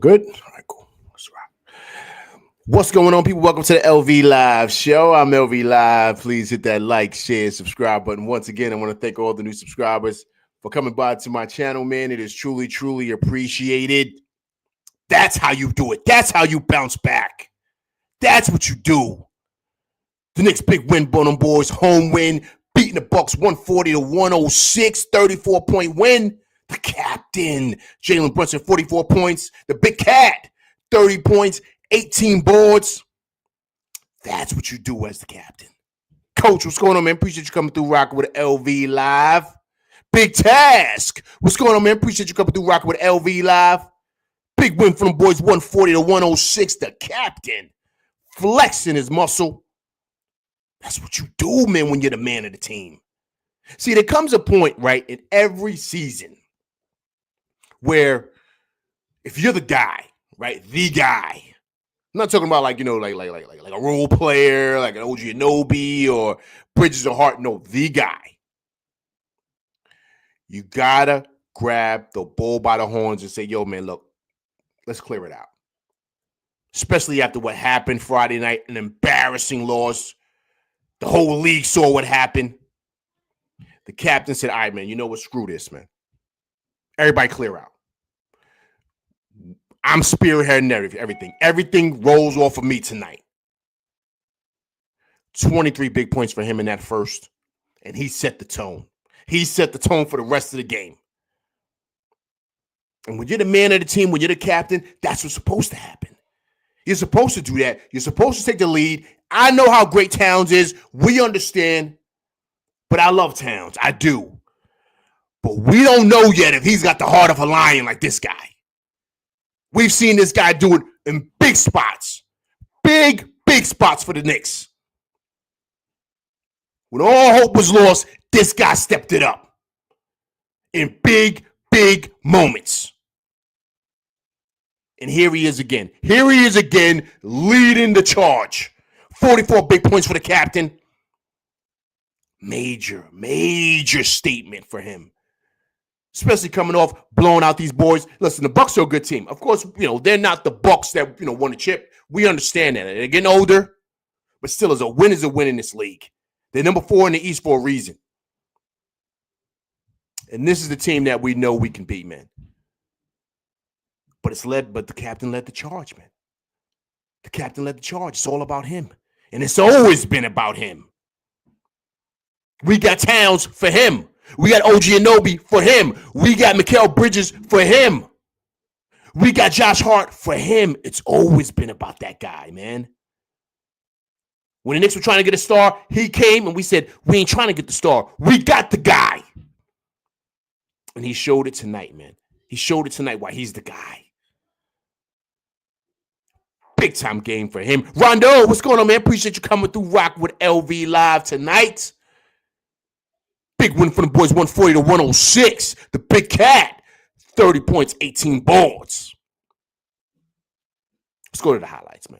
good? All right, cool. Let's rock. What's going on, people? Welcome to the LV Live Show. I'm LV Live. Please hit that like, share, subscribe button. Once again, I want to thank all the new subscribers for coming by to my channel, man. It is truly, truly appreciated. That's how you do it. That's how you bounce back. That's what you do. The Knicks big win, Bonham boys, home win, beating the Bucks 140-106, 34-point win. The captain, Jalen Brunson, 44 points. The big cat, 30 points, 18 boards. That's what you do as the captain. Coach, what's going on, man? Appreciate you coming through rocking with LV Live. Big Task, what's going on, man? Appreciate you coming through rocking with LV Live. Big win from the boys, 140-106. The captain, flexing his muscle. That's what you do, man, when you're the man of the team. See, there comes a point, right, in every season where if you're the guy, right, the guy, I'm not talking about like a role player, like an OG Anunoby or Bridges or Hart. No, the guy. You gotta grab the bull by the horns and say, yo, man, look, let's clear it out. Especially after what happened Friday night, an embarrassing loss. The whole league saw what happened. The captain said, all right, man, you know what? Screw this, man. Everybody clear out. I'm spearheading everything. Everything rolls off of me tonight. 23 big points for him in that first, and he set the tone. He set the tone for the rest of the game. And when you're the man of the team, when you're the captain, that's what's supposed to happen. You're supposed to do that. You're supposed to take the lead. I know how great Towns is. We understand. But I love Towns. I do. But we don't know yet if he's got the heart of a lion like this guy. We've seen this guy do it in big spots. Big spots for the Knicks. When all hope was lost, this guy stepped it up. In big moments. And here he is again. Here he is again, leading the charge. 44 big points for the captain. Major statement for him. Especially coming off, blowing out these boys. Listen, the Bucks are a good team. Of course, they're not the Bucks that, won a chip. We understand that. They're getting older, but still, a win in this league. They're number 4 in the East for a reason. And this is the team that we know we can beat, man. But the captain led the charge, man. The captain led the charge. It's all about him. And it's always been about him. We got Towns for him. We got OG Anunoby for him. We got Mikal Bridges for him. We got Josh Hart for him. It's always been about that guy, man. When the Knicks were trying to get a star, he came and we said, we ain't trying to get the star. We got the guy. And he showed it tonight, man. He showed it tonight why he's the guy. Big time game for him. Rondo, what's going on, man? Appreciate you coming through rock with LV Live tonight. Big win for the boys, 140-106. The big cat, 30 points, 18 boards. Let's go to the highlights, man.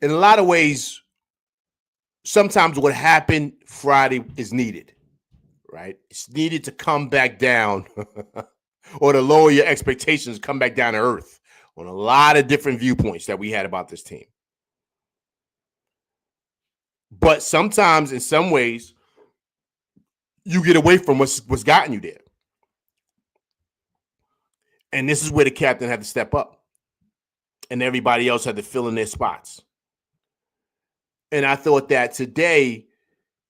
In a lot of ways, sometimes what happened Friday is needed, right? It's needed to come back down or to lower your expectations, come back down to earth on a lot of different viewpoints that we had about this team. But sometimes, in some ways, you get away from what's gotten you there. And this is where the captain had to step up. And everybody else had to fill in their spots. And I thought that today,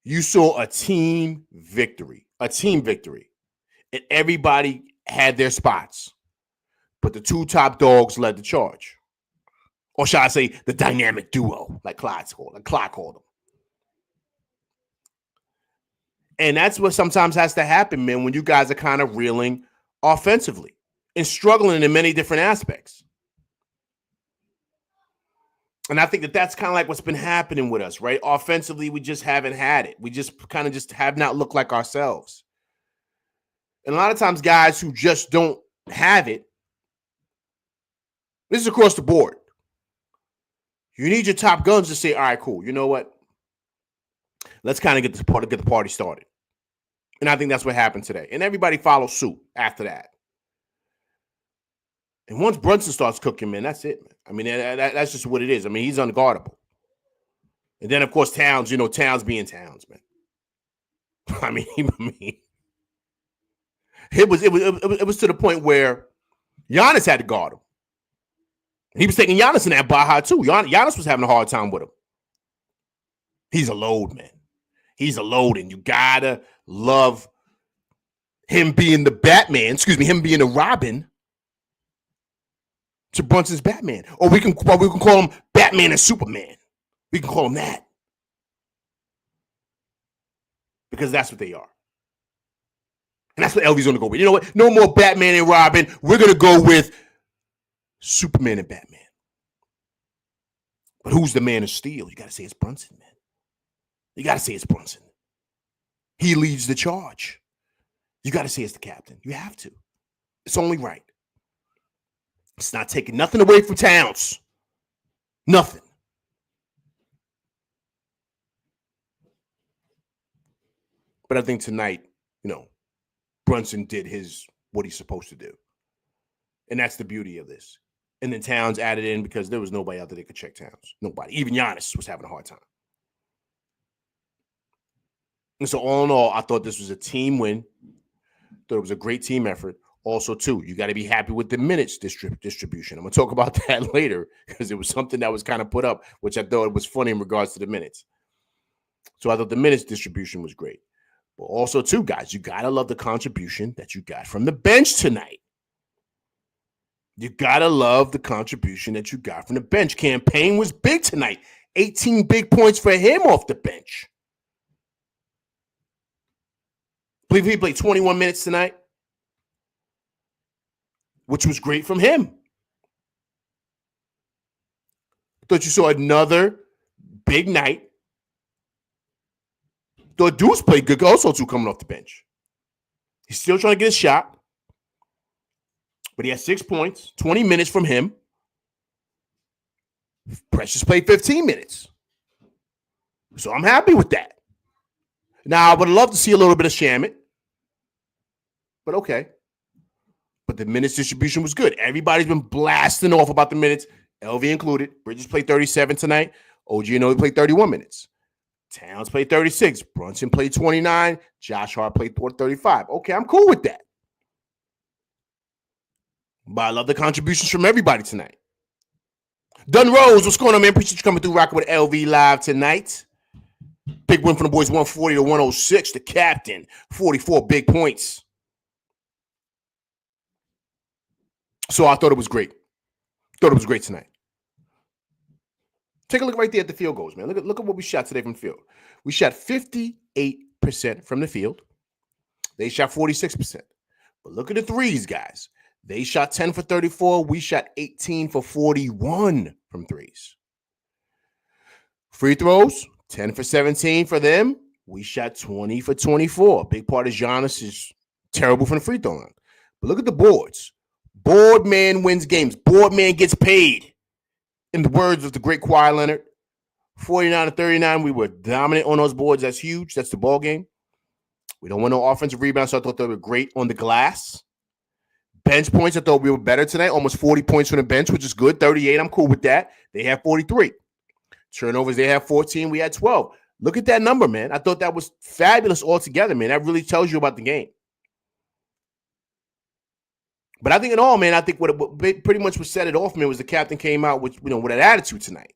you saw a team victory. A team victory. And everybody had their spots. But the two top dogs led the charge. Or shall I say, the dynamic duo, like Clyde called them. And that's what sometimes has to happen, man, when you guys are kind of reeling offensively and struggling in many different aspects. And I think that that's kind of like what's been happening with us, right? Offensively, we just haven't had it. We just kind of just have not looked like ourselves. And a lot of times guys who just don't have it, this is across the board. You need your top guns to say, all right, cool. You know what? Let's kind of get the party started. And I think that's what happened today. And everybody followed suit after that. And once Brunson starts cooking, man, that's it, man. I mean, that's just what it is. I mean, he's unguardable. And then, of course, Towns, Towns being Towns, man. I mean, it was to the point where Giannis had to guard him. He was taking Giannis in that Baja, too. Giannis was having a hard time with him. He's a load, man. He's a load, and you gotta love him being the Batman, him being the Robin to Brunson's Batman. Or we can call him Batman and Superman. We can call him that. Because that's what they are. And that's what LV's going to go with. You know what? No more Batman and Robin. We're going to go with Superman and Batman. But who's the Man of Steel? You got to say it's Brunson, man. You got to say it's Brunson. He leads the charge. You got to say it's the captain. You have to. It's only right. It's not taking nothing away from Towns. Nothing. But I think tonight, Brunson did what he's supposed to do. And that's the beauty of this. And then Towns added in because there was nobody out there that could check Towns. Nobody. Even Giannis was having a hard time. And so all in all, I thought this was a team win. Thought it was a great team effort. Also, too, you got to be happy with the minutes distribution. I'm going to talk about that later because it was something that was kind of put up, which I thought was funny in regards to the minutes. So I thought the minutes distribution was great. But also, too, guys, you got to love the contribution that you got from the bench tonight. You got to love the contribution that you got from the bench. Campaign was big tonight. 18 big points for him off the bench. I believe he played 21 minutes tonight, which was great from him. Thought you saw another big night. Thought Deuce played good also, too, coming off the bench. He's still trying to get a shot. But he had 6 points, 20 minutes from him. Precious played 15 minutes. So I'm happy with that. Now, I would love to see a little bit of Shamet. But okay. But the minutes distribution was good. Everybody's been blasting off about the minutes, LV included. Bridges played 37 tonight. OG Anunoby played 31 minutes. Towns played 36. Brunson played 29. Josh Hart played 35. Okay, I'm cool with that. But I love the contributions from everybody tonight. Dun Rose, what's going on, man? Appreciate you coming through rocking with LV Live tonight. Big win from the boys, 140 to 106. The captain, 44 big points. So I thought it was great. Thought it was great tonight. Take a look right there at the field goals, man. Look at what we shot today from the field. We shot 58% from the field. They shot 46%. But look at the threes, guys. They shot 10 for 34. We shot 18 for 41 from threes. Free throws, 10 for 17 for them. We shot 20 for 24. A big part of Giannis is terrible from the free throw line. But look at the boards. Board man wins games. Board man gets paid. In the words of the great Kawhi Leonard, 49 to 39, we were dominant on those boards. That's huge. That's the ball game. We don't want no offensive rebounds, so I thought they were great on the glass. Bench points, I thought we were better tonight. Almost 40 points from the bench, which is good. 38, I'm cool with that. They have 43. Turnovers, they have 14. We had 12. Look at that number, man. I thought that was fabulous altogether, man. That really tells you about the game. But I think in all, man, I think what pretty much was set it off, man, was the captain came out with with an attitude tonight.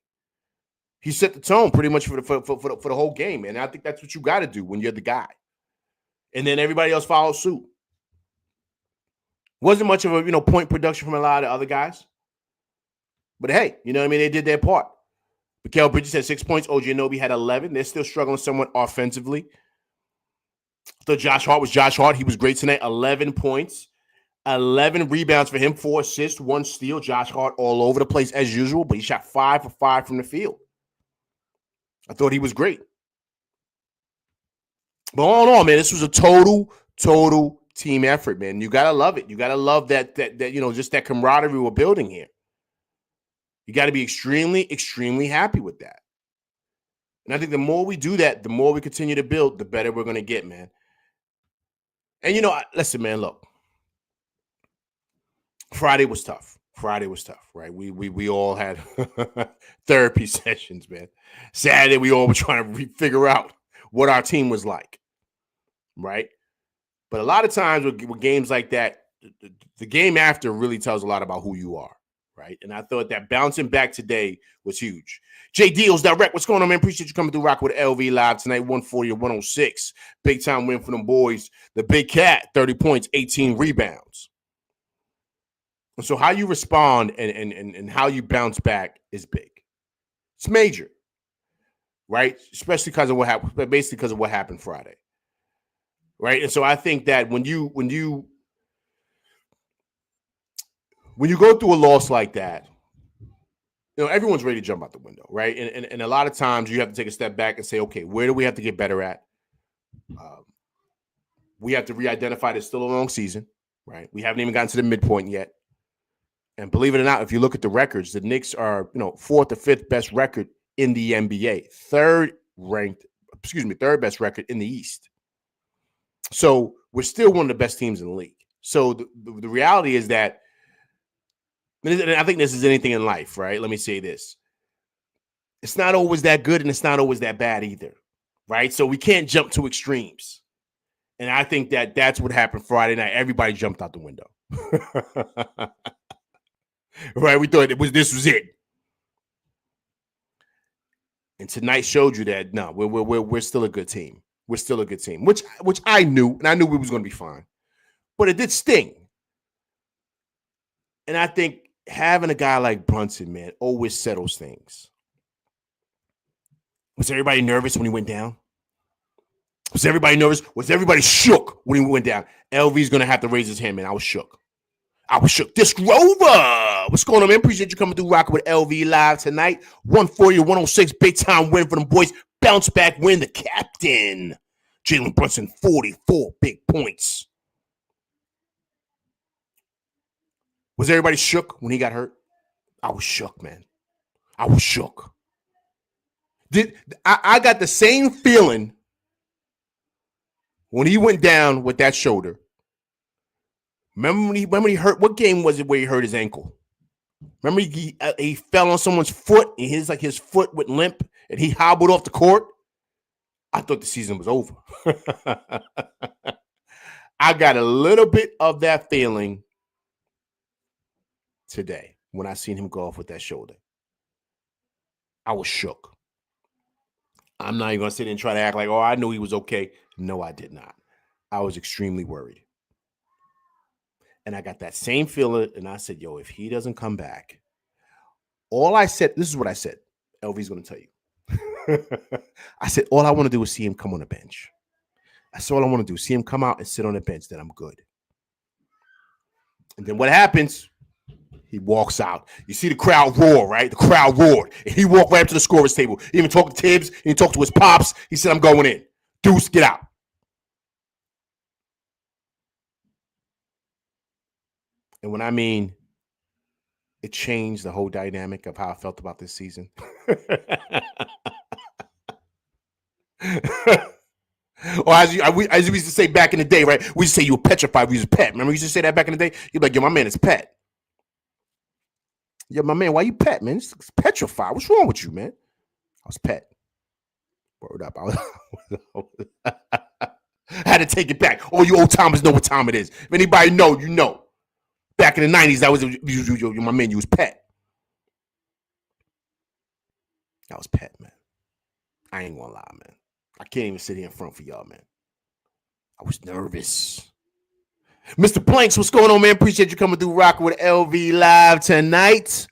He set the tone pretty much for the whole game, man. And I think that's what you got to do when you're the guy. And then everybody else follows suit. Wasn't much of a point production from a lot of other guys. But hey, they did their part. Mikal Bridges had 6 points. OG Anunoby had 11. They're still struggling somewhat offensively. I thought Josh Hart was Josh Hart. He was great tonight. 11 points. 11 rebounds for him, 4 assists, 1 steal. Josh Hart all over the place as usual, but he shot 5 for 5 from the field. I thought he was great. But all in all, man, this was a total team effort, man. You gotta love it. You gotta love that just that camaraderie we're building here. You got to be extremely, extremely happy with that. And I think the more we do that, the more we continue to build, the better we're going to get, man. And listen, man, look. Friday was tough. Right? We all had therapy sessions, man. Saturday, we all were trying to figure out what our team was like, right? But a lot of times with games like that, the game after really tells a lot about who you are, right? And I thought that bouncing back today was huge. J Deals Direct, what's going on, man? Appreciate you coming through Rock with LV Live tonight, 140 to 106. Big time win for them boys. The Big Cat, 30 points, 18 rebounds. And so how you respond and how you bounce back is big. It's major, right? Especially because of what happened, basically because of what happened Friday. Right. And so I think that when you go through a loss like that, everyone's ready to jump out the window, right? And a lot of times you have to take a step back and say, okay, where do we have to get better at? We have to re-identify there's still a long season, right? We haven't even gotten to the midpoint yet. And believe it or not, if you look at the records, the Knicks are, 4th or 5th best record in the NBA, third best record in the East. So we're still one of the best teams in the league. So the reality is that, and I think this is anything in life, right? Let me say this. It's not always that good and it's not always that bad either, right? So we can't jump to extremes. And I think that that's what happened Friday night. Everybody jumped out the window. Right? We thought this was it. And tonight showed you that, no, we're still a good team. We're still a good team, which I knew, and I knew we was going to be fine. But it did sting. And I think having a guy like Brunson, man, always settles things. Was everybody nervous when he went down? Was everybody nervous? Was everybody shook when he went down? LV's going to have to raise his hand, man. I was shook. Disc Rover. What's going on, man? Appreciate you coming through rocking with LV Live tonight. 140 to 106. Big time win for them boys. Bounce back win. The captain. Jalen Brunson, 44 big points. Was everybody shook when he got hurt? I was shook, man. I was shook. I got the same feeling when he went down with that shoulder. Remember when he hurt? What game was it where he hurt his ankle? Remember he fell on someone's foot and his foot went limp and he hobbled off the court? I thought the season was over. I got a little bit of that feeling today when I seen him go off with that shoulder. I was shook. I'm not even going to sit there and try to act like, I knew he was okay. No, I did not. I was extremely worried. And I got that same feeling, and I said, if he doesn't come back, this is what I said. LV's going to tell you. I said, all I want to do is see him come on the bench. That's all I want to do. See him come out and sit on the bench. Then I'm good. And then what happens? He walks out. You see the crowd roar, right? The crowd roared. And he walked right up to the scorer's table. He even talked to Tibbs. He talked to his pops. He said, I'm going in. Deuce, get out. And when I mean it changed the whole dynamic of how I felt about this season. Or as we used to say back in the day, right? We used to say you were petrified. We used to pet. Remember we used to say that back in the day? You'd be like, my man is pet. My man, why you pet, man? It's petrified. What's wrong with you, man? I was pet. Word up. I had to take it back. All you old timers know what time it is. If anybody know, you know. Back in the 90s, that was my man, you was pet. I was pet, man. I ain't gonna lie, man. I can't even sit here in front for y'all, man. I was nervous. Mr. Blanks, what's going on, man? Appreciate you coming through rocking with LV Live tonight.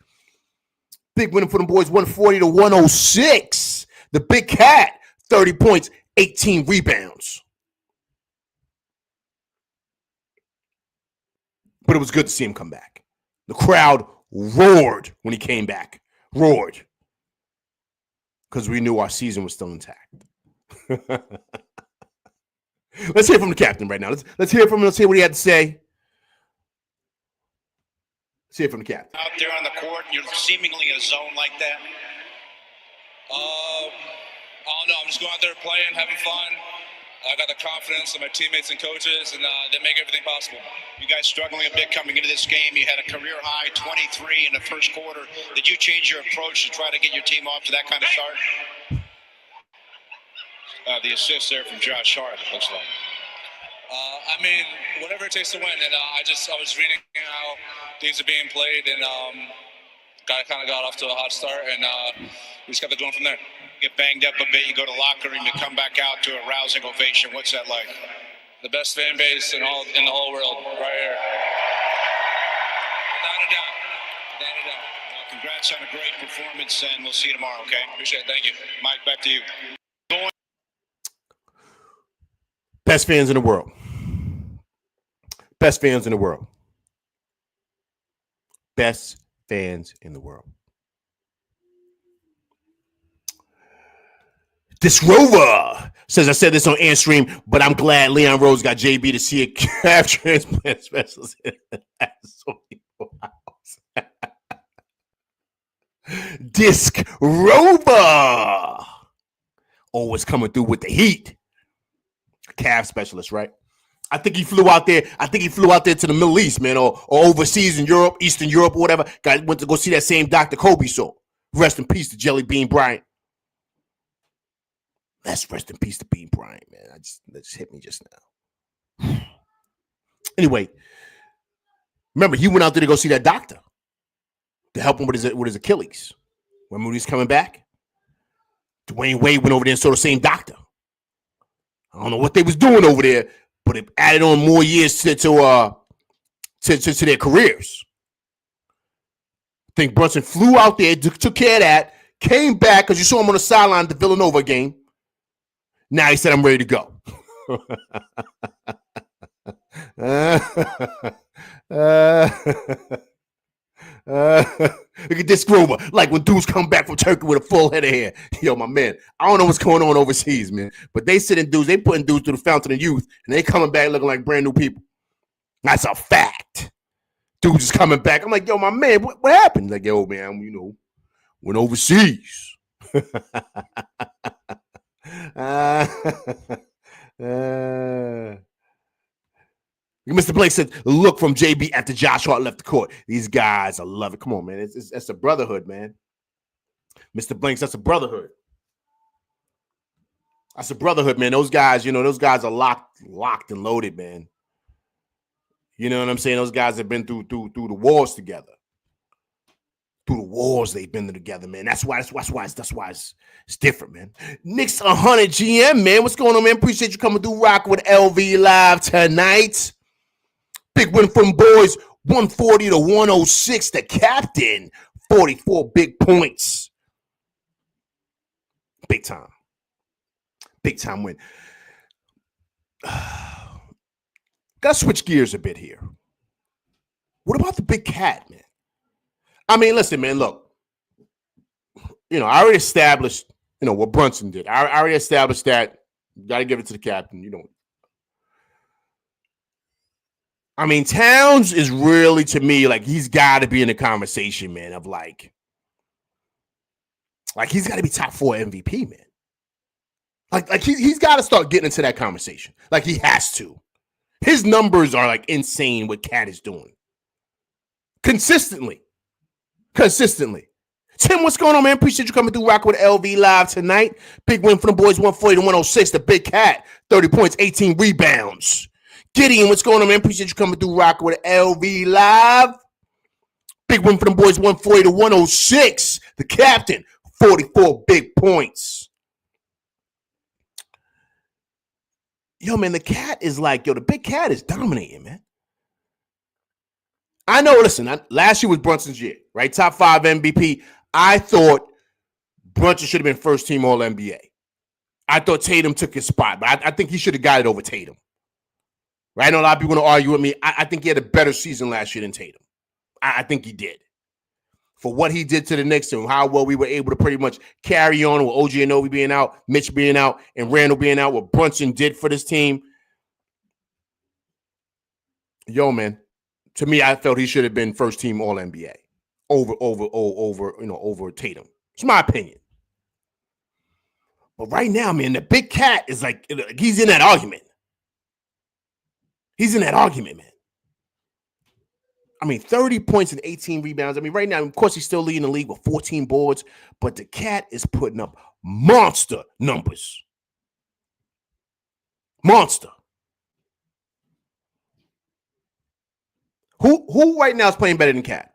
Big winning for them boys, 140 to 106. The Big Cat, 30 points, 18 rebounds. But it was good to see him come back. The crowd roared when he came back. Roared. Because we knew our season was still intact. Let's hear from the captain right now. Let's hear from him. Let's hear what he had to say. Let's hear from the captain. Out there on the court, and you're seemingly in a zone like that. I don't know. I'm just going out there playing, having fun. I got the confidence of my teammates and coaches, and they make everything possible. You guys struggling a bit coming into this game. You had a career high 23 in the first quarter. Did you change your approach to try to get your team off to that kind of start? The assist there from Josh Hart, it looks like. I mean, whatever it takes to win. And I was reading how things are being played, and kind of got off to a hot start, and we just kept it going from there. Get banged up a bit, you go to locker room, you come back out to a rousing ovation. What's that like? The best fan base in the whole world, right here. Without a doubt. Without a doubt. Well, congrats on a great performance, and we'll see you tomorrow, okay? Appreciate it. Thank you. Mike, back to you. Best fans in the world. Best fans in the world. Best fans in the world. This Rover says, I said this on Airstream, but I'm glad Leon Rose got JB to see a calf transplant specialist. Disc Rover. Always coming through with the heat. Calf specialist, right? I think he flew out there. I think he flew out there to the Middle East, man, or overseas in Europe, Eastern Europe, or whatever. Guy went to go see that same Dr. Kobe saw. Rest in peace to Jelly Bean Bryant. Let's rest in peace to Bean Bryant, man. That just hit me just now. Anyway, remember, he went out there to go see that doctor to help him with his Achilles. Remember when he was coming back? Dwayne Wade went over there and saw the same doctor. I don't know what they was doing over there, but it added on more years to their careers. I think Brunson flew out there, took care of that, came back because you saw him on the sideline at the Villanova game. Now he said, I'm ready to go. Look at this Grover. Like when dudes come back from Turkey with a full head of hair. Yo, my man, I don't know what's going on overseas, man. But they sending dudes, they putting dudes through the fountain of youth, and they coming back looking like brand new people. That's a fact. Dudes is coming back. I'm like, yo, my man, what happened? Like, yo, man, went overseas. Mr. Blake said, look from JB after Josh Hart left the court. These guys, I love it. Come on, man. It's a brotherhood, man. Mr. Blanks, that's a brotherhood. That's a brotherhood, man. Those guys, those guys are locked and loaded, man. You know what I'm saying? Those guys have been through the wars together. Through the wars they've been together, man. That's why it's different, man. Knicks 100 GM, man. What's going on, man? Appreciate you coming through rock with LV Live tonight. Big win from boys, 140 to 106. The captain, 44 big points. Big time. Big time win. Gotta switch gears a bit here. What about the big cat, man? I mean, listen, man, look. I already established, what Brunson did. I already established that. Got to give it to the captain, I mean, Towns is really, to me, like, he's got to be in the conversation, man, of like he's got to be top 4 MVP, man. Like he's got to start getting into that conversation. Like, he has to. His numbers are, like, insane what Cat is doing. Consistently. Tim, what's going on, man? Appreciate you coming through rocking with LV Live tonight. Big win for the boys, 140 to 106. The big cat, 30 points, 18 rebounds. Gideon, what's going on, man? Appreciate you coming through rocking with LV Live. Big win for the boys, 140 to 106. The captain, 44 big points. Yo, man, the cat is like, the big cat is dominating, man. I know, listen, last year was Brunson's year, right? Top 5 MVP. I thought Brunson should have been first team All-NBA. I thought Tatum took his spot, but I think he should have got it over Tatum. Right? I know a lot of people want to argue with me. I think he had a better season last year than Tatum. I think he did. For what he did to the Knicks and how well we were able to pretty much carry on with OG Anunoby being out, Mitch being out, and Randall being out, what Brunson did for this team. Yo, man. To me, I felt he should have been first team All-NBA over Tatum. It's my opinion. But right now, man, the big cat is like, he's in that argument. He's in that argument, man. I mean, 30 points and 18 rebounds. I mean, right now, of course, he's still leading the league with 14 boards, but the cat is putting up monster numbers. Monster. Who right now is playing better than Cat?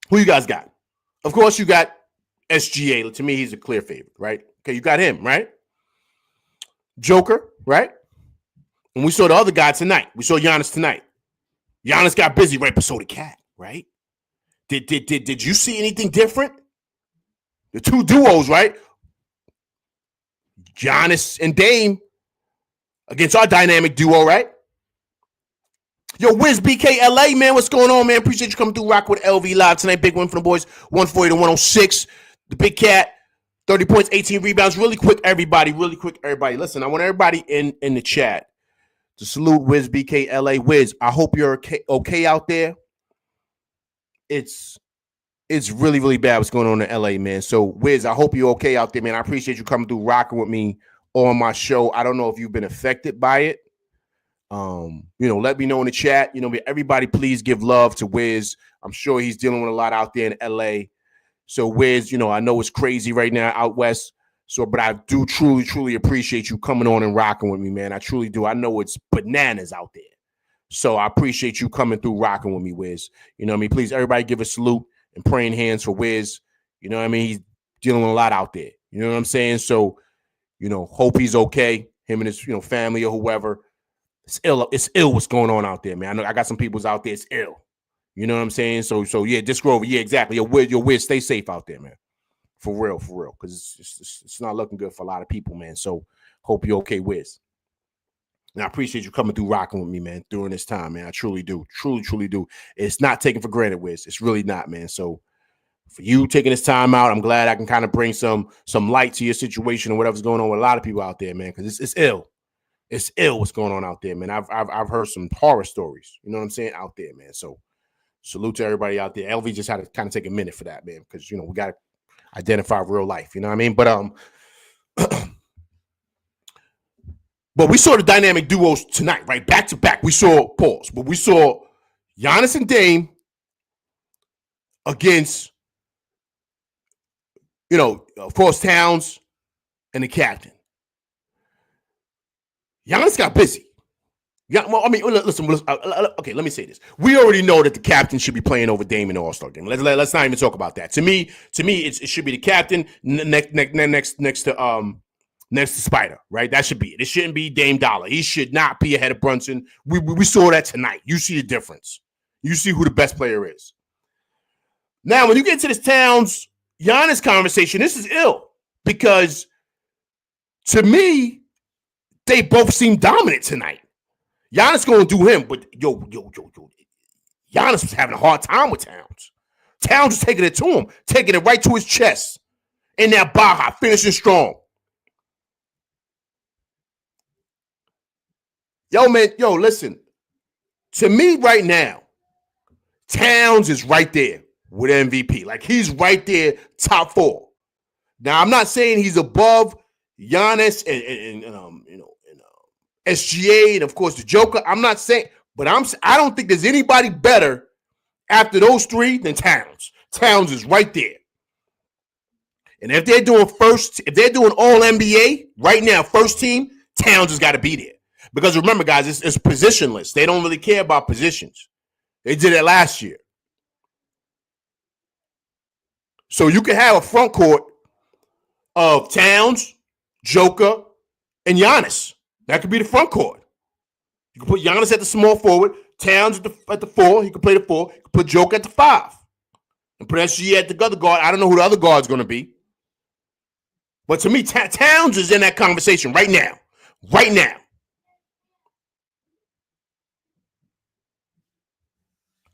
Who you guys got? Of course, you got SGA. To me, he's a clear favorite, right? Okay, you got him, right? Joker, right? And we saw the other guy tonight. We saw Giannis tonight. Giannis got busy, right? But so did Cat, right? Did you see anything different? The two duos, right? Giannis and Dame against our dynamic duo, right? Yo, Wiz BK LA, man, what's going on, man? Appreciate you coming through. Rock with LV Live tonight. Big win for the boys, 140 to 106. The big cat, 30 points, 18 rebounds. Really quick, everybody. Listen, I want everybody in the chat to salute Wiz BK LA. Wiz, I hope you're okay out there. It's really, really bad what's going on in LA, man. So, Wiz, I hope you're okay out there, man. I appreciate you coming through, rocking with me on my show. I don't know if you've been affected by it. Let me know in the chat. Everybody, please give love to Wiz. I'm sure he's dealing with a lot out there in LA. So, Wiz, I know it's crazy right now out west. So, but I do truly, truly appreciate you coming on and rocking with me, man. I truly do. I know it's bananas out there. So I appreciate you coming through, rocking with me, Wiz. Please, everybody give a salute and praying hands for Wiz. He's dealing with a lot out there. You know what I'm saying? So, hope he's okay. Him and his, family or whoever. It's ill what's going on out there, man. I know I got some people's out there. It's ill. You know what I'm saying? So yeah, Disc Rover. Yeah, exactly. Your Wiz, stay safe out there, man. For real. Because it's not looking good for a lot of people, man. So hope you're okay, Wiz. And I appreciate you coming through, rocking with me, man, during this time, man. I truly do. Truly do. It's not taken for granted, Wiz. It's really not, man. So for you taking this time out, I'm glad I can kind of bring some light to your situation and whatever's going on with a lot of people out there, man, because it's ill. It's ill what's going on out there, man. I've heard some horror stories, you know what I'm saying, out there, man. So salute to everybody out there. LV just had to kind of take a minute for that, man, because, we got to identify real life, you know what I mean? But but we saw the dynamic duos tonight, right? Back to back. We saw pause, but we saw Giannis and Dame against, of course, Towns and the captain. Giannis got busy. Yeah, well, I mean, listen. Okay, let me say this. We already know that the captain should be playing over Dame in the All-Star game. Let's not even talk about that. To me, it should be the captain next to Spider, right? That should be it. It shouldn't be Dame Dollar. He should not be ahead of Brunson. We saw that tonight. You see the difference. You see who the best player is. Now, when you get to this Towns Giannis conversation, this is ill because to me, they both seem dominant tonight. Giannis going to do him, but yo. Giannis was having a hard time with Towns. Towns was taking it to him, taking it right to his chest. In that Baja, finishing strong. Listen. To me right now, Towns is right there with MVP. Like, he's right there, top 4. Now, I'm not saying he's above Giannis and SGA and, of course, the Joker. I'm not saying, but I don't think there's anybody better after those 3 than Towns. Towns is right there. And if they're doing all NBA right now, first team, Towns has got to be there. Because remember, guys, it's positionless. They don't really care about positions. They did it last year. So you can have a front court of Towns, Joker, and Giannis. That could be the front court. You can put Giannis at the small forward, Towns at the 4. He can play the 4. You can put Joker at the 5. And put SGA at the other guard. I don't know who the other guard's going to be. But to me, Towns is in that conversation right now. Right now.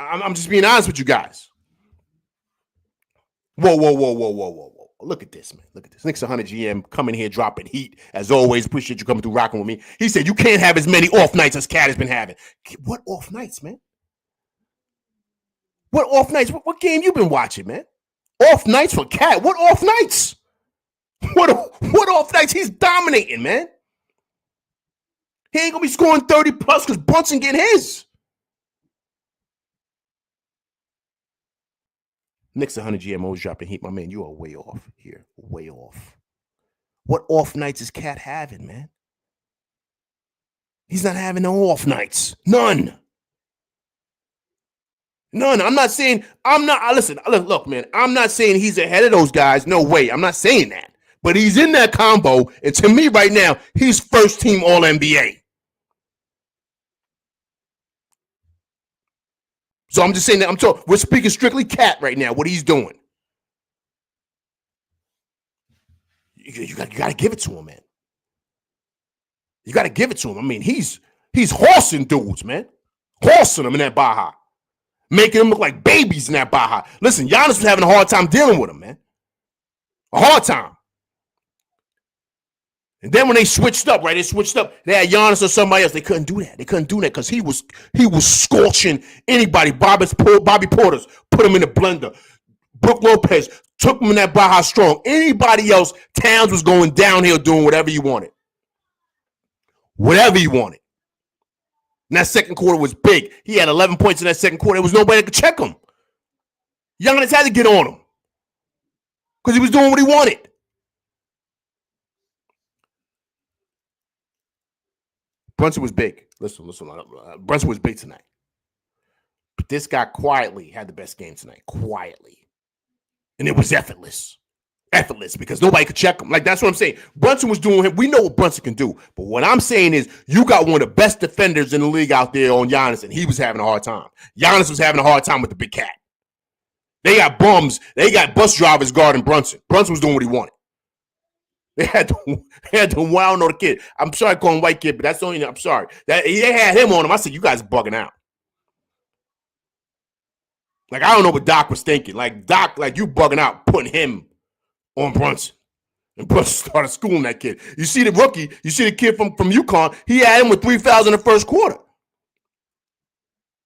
I'm just being honest with you guys. Whoa. Look at this, man. Look at this. Knicks 100 GM coming here dropping heat. As always, appreciate you coming through rocking with me. He said you can't have as many off nights as Cat has been having. What off nights, man? What off nights? What game you been watching, man? Off nights for Cat. What off nights? What off nights? He's dominating, man. He ain't gonna be scoring 30 plus because Brunson getting his. Knicks 100 GMOs dropping heat. My man, you are way off here. Way off. What off nights is Cat having, man? He's not having no off nights. None. I'm not saying, listen, look, man, I'm not saying he's ahead of those guys. No way. I'm not saying that. But he's in that combo. And to me right now, he's first team All NBA. So I'm just saying that we're speaking strictly Cat right now, what he's doing. You got to give it to him, man. You got to give it to him. I mean, he's horsing dudes, man. Horsing them in that Baja. Making them look like babies in that Baja. Listen, Giannis was having a hard time dealing with him, man. A hard time. And then when they switched up, right? They had Giannis or somebody else. They couldn't do that. Because he was scorching anybody. Bobby Porter's put him in the blender. Brook Lopez took him in that Baja strong. Anybody else, Towns was going downhill doing whatever he wanted. Whatever he wanted. And that second quarter was big. He had 11 points in that second quarter. There was nobody that could check him. Giannis had to get on him. Because he was doing what he wanted. Brunson was big. Listen. Brunson was big tonight. But this guy quietly had the best game tonight. Quietly. And it was effortless. Effortless because nobody could check him. Like, that's what I'm saying. Brunson was doing him. We know what Brunson can do. But what I'm saying is you got one of the best defenders in the league out there on Giannis, and he was having a hard time. Giannis was having a hard time with the big cat. They got bums. They got bus drivers guarding Brunson. Brunson was doing what he wanted. They had to wound on the kid. I'm sorry calling him white kid, but that's the only. I'm sorry. They had him on him. I said, you guys are bugging out. Like, I don't know what Doc was thinking. Like, Doc, like, you bugging out, putting him on Brunson. And Brunson started schooling that kid. You see the rookie, you see the kid from UConn, he had him with 3 fouls in the first quarter.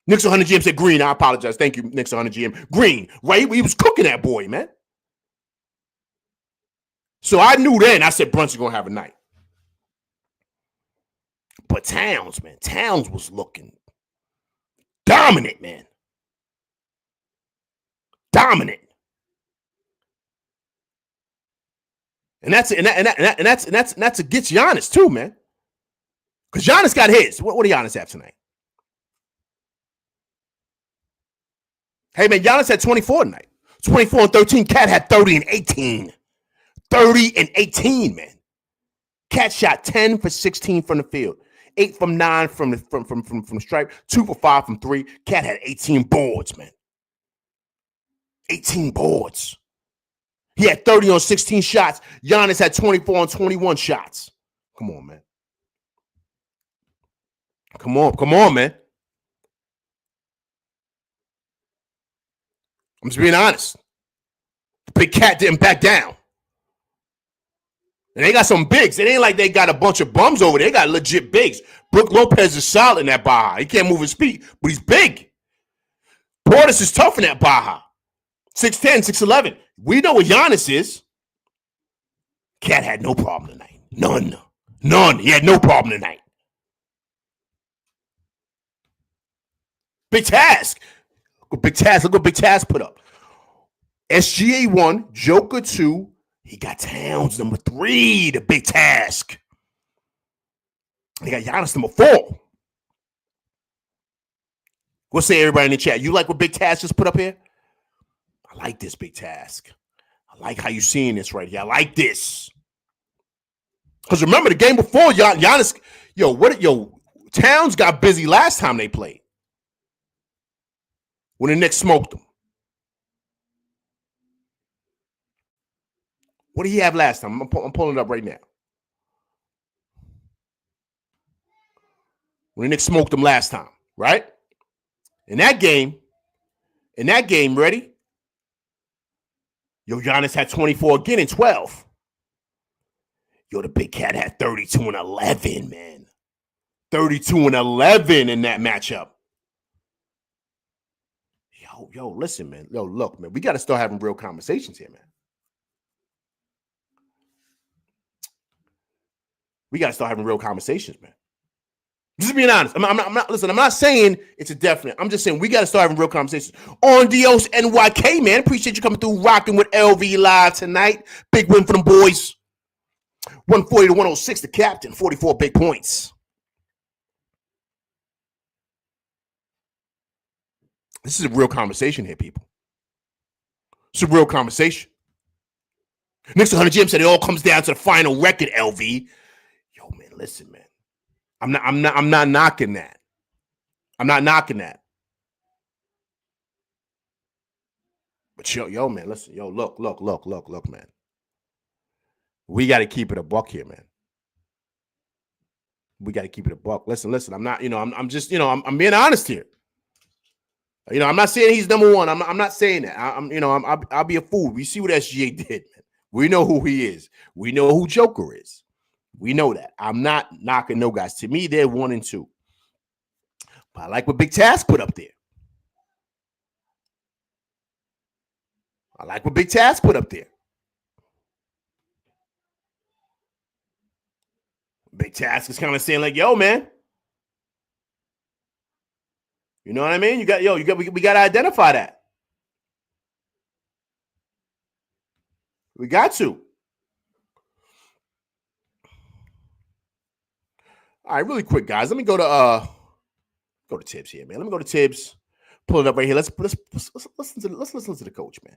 Knicks 100 GM said Green. I apologize. Thank you, Knicks 100 GM. Green, right? He was cooking that boy, man. So I knew then, I said Brunson going to have a night. But Towns, man, Towns was looking dominant, man. Dominant. And that's against Giannis too, man. Because Giannis got his. What do Giannis have tonight? Hey, man, Giannis had 24 tonight. 24 and 13. Cat had 30 and 18. 30 and 18, man. Cat shot 10 for 16 from the field. 8 from 9 from the stripe. 2 for 5 from 3. Cat had 18 boards, man. 18 boards. He had 30 on 16 shots. Giannis had 24 on 21 shots. Come on, man. Come on, man. I'm just being honest. The big cat didn't back down. And they got some bigs. It ain't like they got a bunch of bums over there. They got legit bigs. Brook Lopez is solid in that Baja. He can't move his feet, but he's big. Portis is tough in that Baja. 6'10", 6'11". We know what Giannis is. Cat had no problem tonight. None. He had no problem tonight. Big task. Look what Big Task put up. SGA 1, Joker 2. He got Towns number 3, the Big Task. He got Giannis number 4. We'll say everybody in the chat. You like what Big Task just put up here? I like this, Big Task. I like how you seeing this right here. I like this. Because remember the game before, Giannis, Towns got busy last time they played. When the Knicks smoked them. What did he have last time? I'm pulling it up right now. When the Knicks smoked them last time, right? In that game, ready? Giannis had 24 again in 12. The Big Cat had 32 and 11, man. 32 and 11 in that matchup. Listen, man. Look, man. We got to start having real conversations here, man. We got to start having real conversations, man. Just being honest. I'm not saying it's a definite. I'm just saying we got to start having real conversations. On Dios NYK, man. Appreciate you coming through, rocking with LV Live tonight. Big win for them boys. 140 to 106, the captain. 44 big points. This is a real conversation here, people. It's a real conversation. Knicks 100 Jim said it all comes down to the final record, LV. Yo, man, listen, man. I'm not knocking that. I'm not knocking that. But yo, man, listen, yo, look, man. We got to keep it a buck here, man. We got to keep it a buck. Listen. I'm not, I'm just, I'm being honest here. I'm not saying he's number one. I'm not saying that. I'll be a fool. We see what SGA did, man. We know who he is. We know who Joker is. We know that. I'm not knocking no guys. To me, they're 1 and 2. But I like what Big Taz put up there. Big Taz is kind of saying like, yo, man. You know what I mean? We got to identify that. We got to. All right, really quick, guys. Let me go to Tibbs here, man. Let me go to Tibbs. Pull it up right here. Let's listen to the coach, man.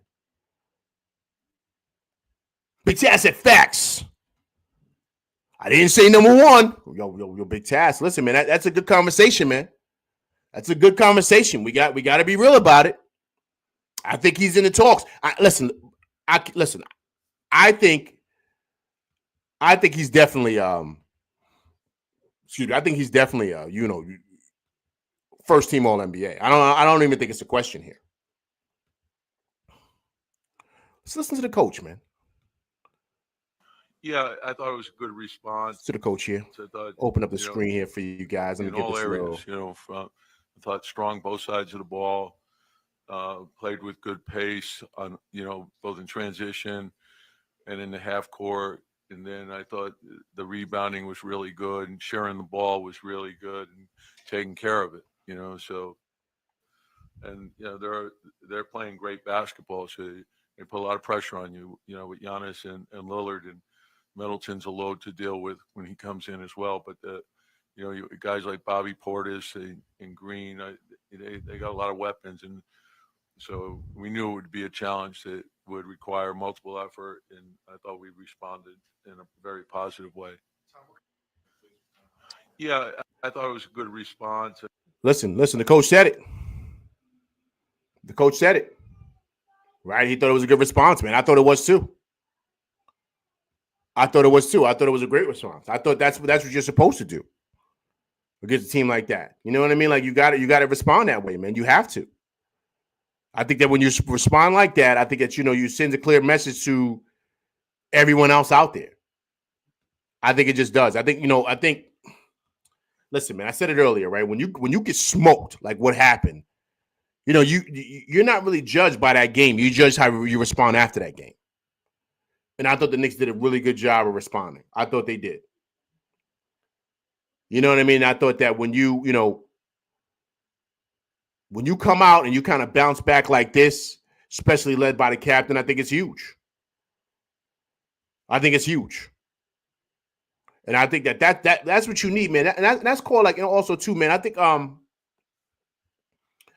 Big Taz said facts. I didn't say number one. Yo, Big Taz. Listen, man, that's a good conversation, man. That's a good conversation. We got to be real about it. I think he's in the talks. I think he's definitely I think he's definitely first team All NBA. I don't even think it's a question here. Let's listen to the coach, man. Yeah, I thought it was a good response to the coach here. Open up the screen here for you guys. In all areas, I thought strong both sides of the ball. Played with good pace on, both in transition and in the half court. And then I thought the rebounding was really good and sharing the ball was really good and taking care of it, so. And, they're playing great basketball. So they put a lot of pressure on you, with Giannis and Lillard, and Middleton's a load to deal with when he comes in as well. But, guys like Bobby Portis and Green, they got a lot of weapons. And so we knew it would be a challenge that would require multiple effort. And I thought we responded in a very positive way. Yeah, I thought it was a good response. Listen, the coach said it. Right? He thought it was a good response, man. I thought it was too. I thought it was a great response. I thought that's what you're supposed to do against a team like that. You know what I mean? Like you got to respond that way, man. You have to. I think that when you respond like that, I think that you send a clear message to everyone else out there. I think it just does. I think listen, man, I said it earlier, right? When you get smoked, like what happened, you're not really judged by that game. You judge how you respond after that game. And I thought the Knicks did a really good job of responding. I thought they did. You know what I mean? I thought that when you come out and you kind of bounce back like this, especially led by the captain, I think it's huge. And I think that's what you need, man. And that's called like, also too, man. I think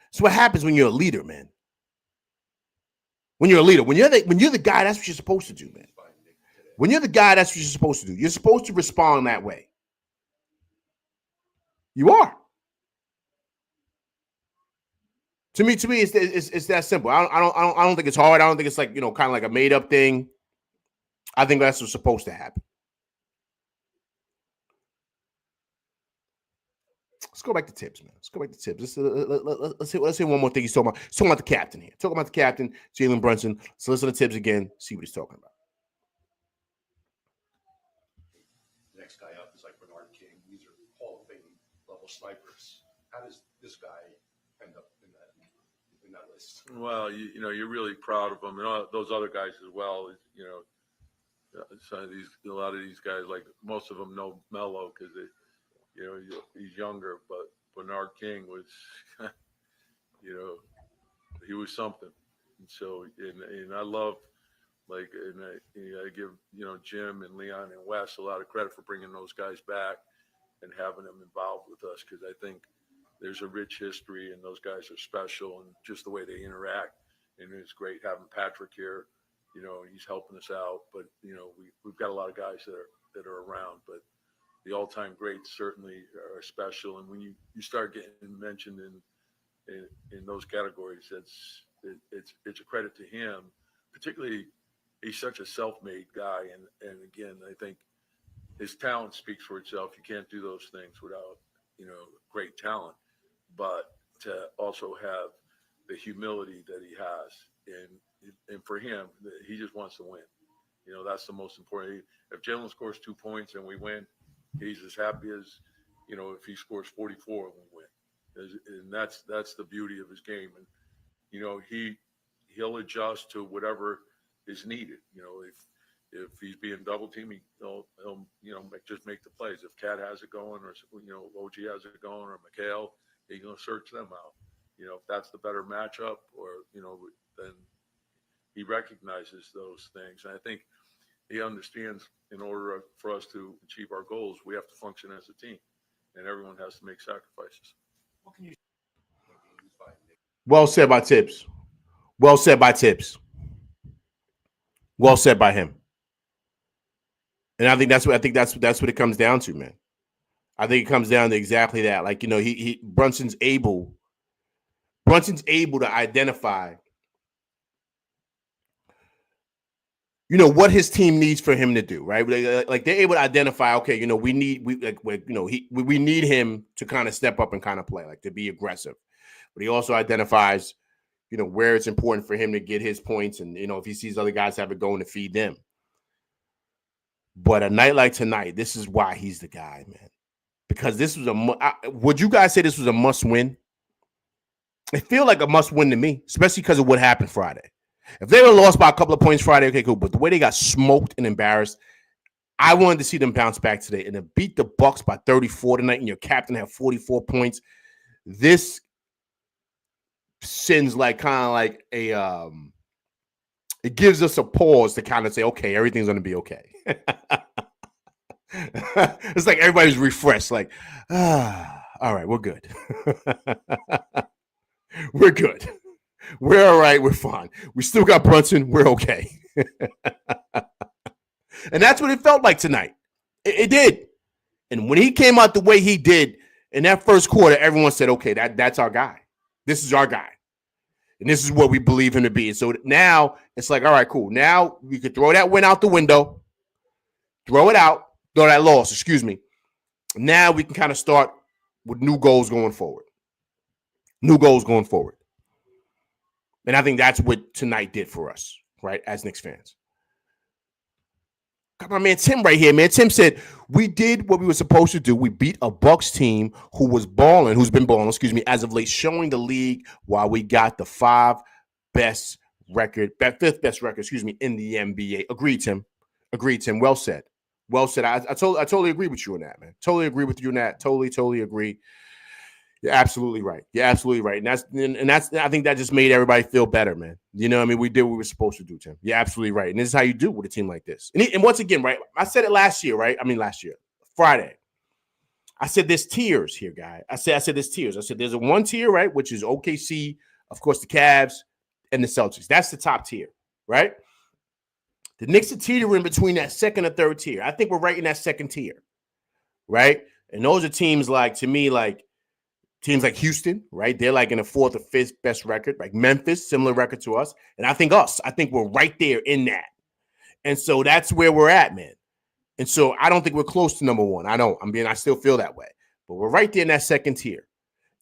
it's what happens when you're a leader, man. When you're a leader, when you're the guy, that's what you're supposed to do, man. When you're the guy, that's what you're supposed to do. You're supposed to respond that way. You are. To me, it's that simple. I don't think it's hard. I don't think it's like kind of like a made up thing. I think that's what's supposed to happen. Let's go back to Tibbs, man. Let's hear one more thing he's talking about. He's talking about the captain here. Talking about the captain, Jalen Brunson. So listen to Tibbs again. See what he's talking about. The next guy up is like Bernard King. These are Hall of Fame level snipers. How does this guy end up in that list? Well, you're really proud of him, and all those other guys as well. A lot of these guys, like most of them know Melo because he's younger, but Bernard King was, you know, he was something. And so, and I love, like, and I give, Jim and Leon and Wes a lot of credit for bringing those guys back and having them involved with us, because I think there's a rich history and those guys are special, and just the way they interact. And it's great having Patrick here. He's helping us out, but we've got a lot of guys that are around, but the all-time greats certainly are special. And when you start getting mentioned in those categories, it's a credit to him. Particularly, he's such a self-made guy, and again, I think his talent speaks for itself. You can't do those things without great talent, but to also have the humility that he has, and for him, he just wants to win. That's the most important. If Jalen scores 2 points and we win, he's as happy as if he scores 44 and we win. And that's the beauty of his game. And he'll adjust to whatever is needed. If he's being double teamed, he'll just make the plays. If Cat has it going, or OG has it going, or McHale, he's gonna search them out. If that's the better matchup, or then he recognizes those things. And I think he understands, in order for us to achieve our goals, we have to function as a team, and everyone has to make sacrifices. Well said by Tibbs. Well said by Tibbs. Well said by him. And I think that's what it comes down to, man. I think it comes down to exactly that. Like, Brunson's able to identify, what his team needs for him to do, right? Like, they're able to identify, okay, we need him to kind of step up and kind of play, like, to be aggressive. But he also identifies, where it's important for him to get his points, and if he sees other guys have it going, to feed them. But a night like tonight, this is why he's the guy, man. Because this was would you guys say this was a must-win? It feel like a must-win to me, especially because of what happened Friday. If they were lost by a couple of points Friday, okay, cool. But the way they got smoked and embarrassed, I wanted to see them bounce back today. And to beat the Bucks by 34 tonight, and your captain have 44 points, this sends like kind of like a it gives us a pause to kind of say, okay, everything's going to be okay. It's like everybody's refreshed, like, all right, we're good. We're good. We're all right. We're fine. We still got Brunson. We're okay. And that's what it felt like tonight. It did. And when he came out the way he did in that first quarter, everyone said, okay, that's our guy. This is our guy. And this is what we believe him to be. And so now it's like, all right, cool. Now we could throw that win out the window, throw that loss, excuse me. Now we can kind of start with new goals going forward. And I think that's what tonight did for us, right, as Knicks fans. Got my man Tim right here, man. Tim said, we did what we were supposed to do. We beat a Bucks team who's been balling, as of late, showing the league why we got the fifth best record, in the NBA. Agreed, Tim. Well said. I totally agree with you on that, man. Totally agree with you on that. Totally agree. You're absolutely right. And that's I think that just made everybody feel better, man. We did what we were supposed to do, Tim. You're absolutely right. And this is how you do with a team like this. And once again, right, I said it last year, right? Friday. I said there's tiers here, guy. I said there's tiers. I said there's a one tier, right, which is OKC, of course, the Cavs, and the Celtics. That's the top tier, right? The Knicks are teetering between that second or third tier. I think we're right in that second tier, right? And those are teams teams like Houston, right? They're like in the fourth or fifth best record, like Memphis, similar record to us. And I think we're right there in that. And so that's where we're at, man. And so I don't think we're close to number one. I still feel that way. But we're right there in that second tier.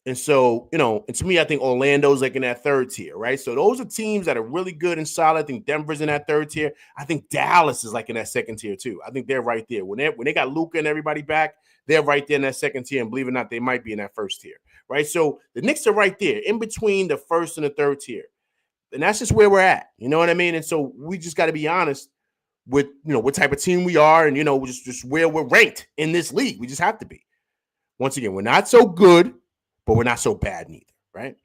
And so, and to me, I think Orlando's like in that third tier, right? So those are teams that are really good and solid. I think Denver's in that third tier. I think Dallas is like in that second tier too. I think they're right there. When they got Luka and everybody back, they're right there in that second tier. And believe it or not, they might be in that first tier, right? So the Knicks are right there in between the first and the third tier. And that's just where we're at. You know what I mean? And so we just got to be honest. with what type of team we are, and just where we're ranked in this league. We just have to be. Once again, we're not so good, but we're not so bad neither, right?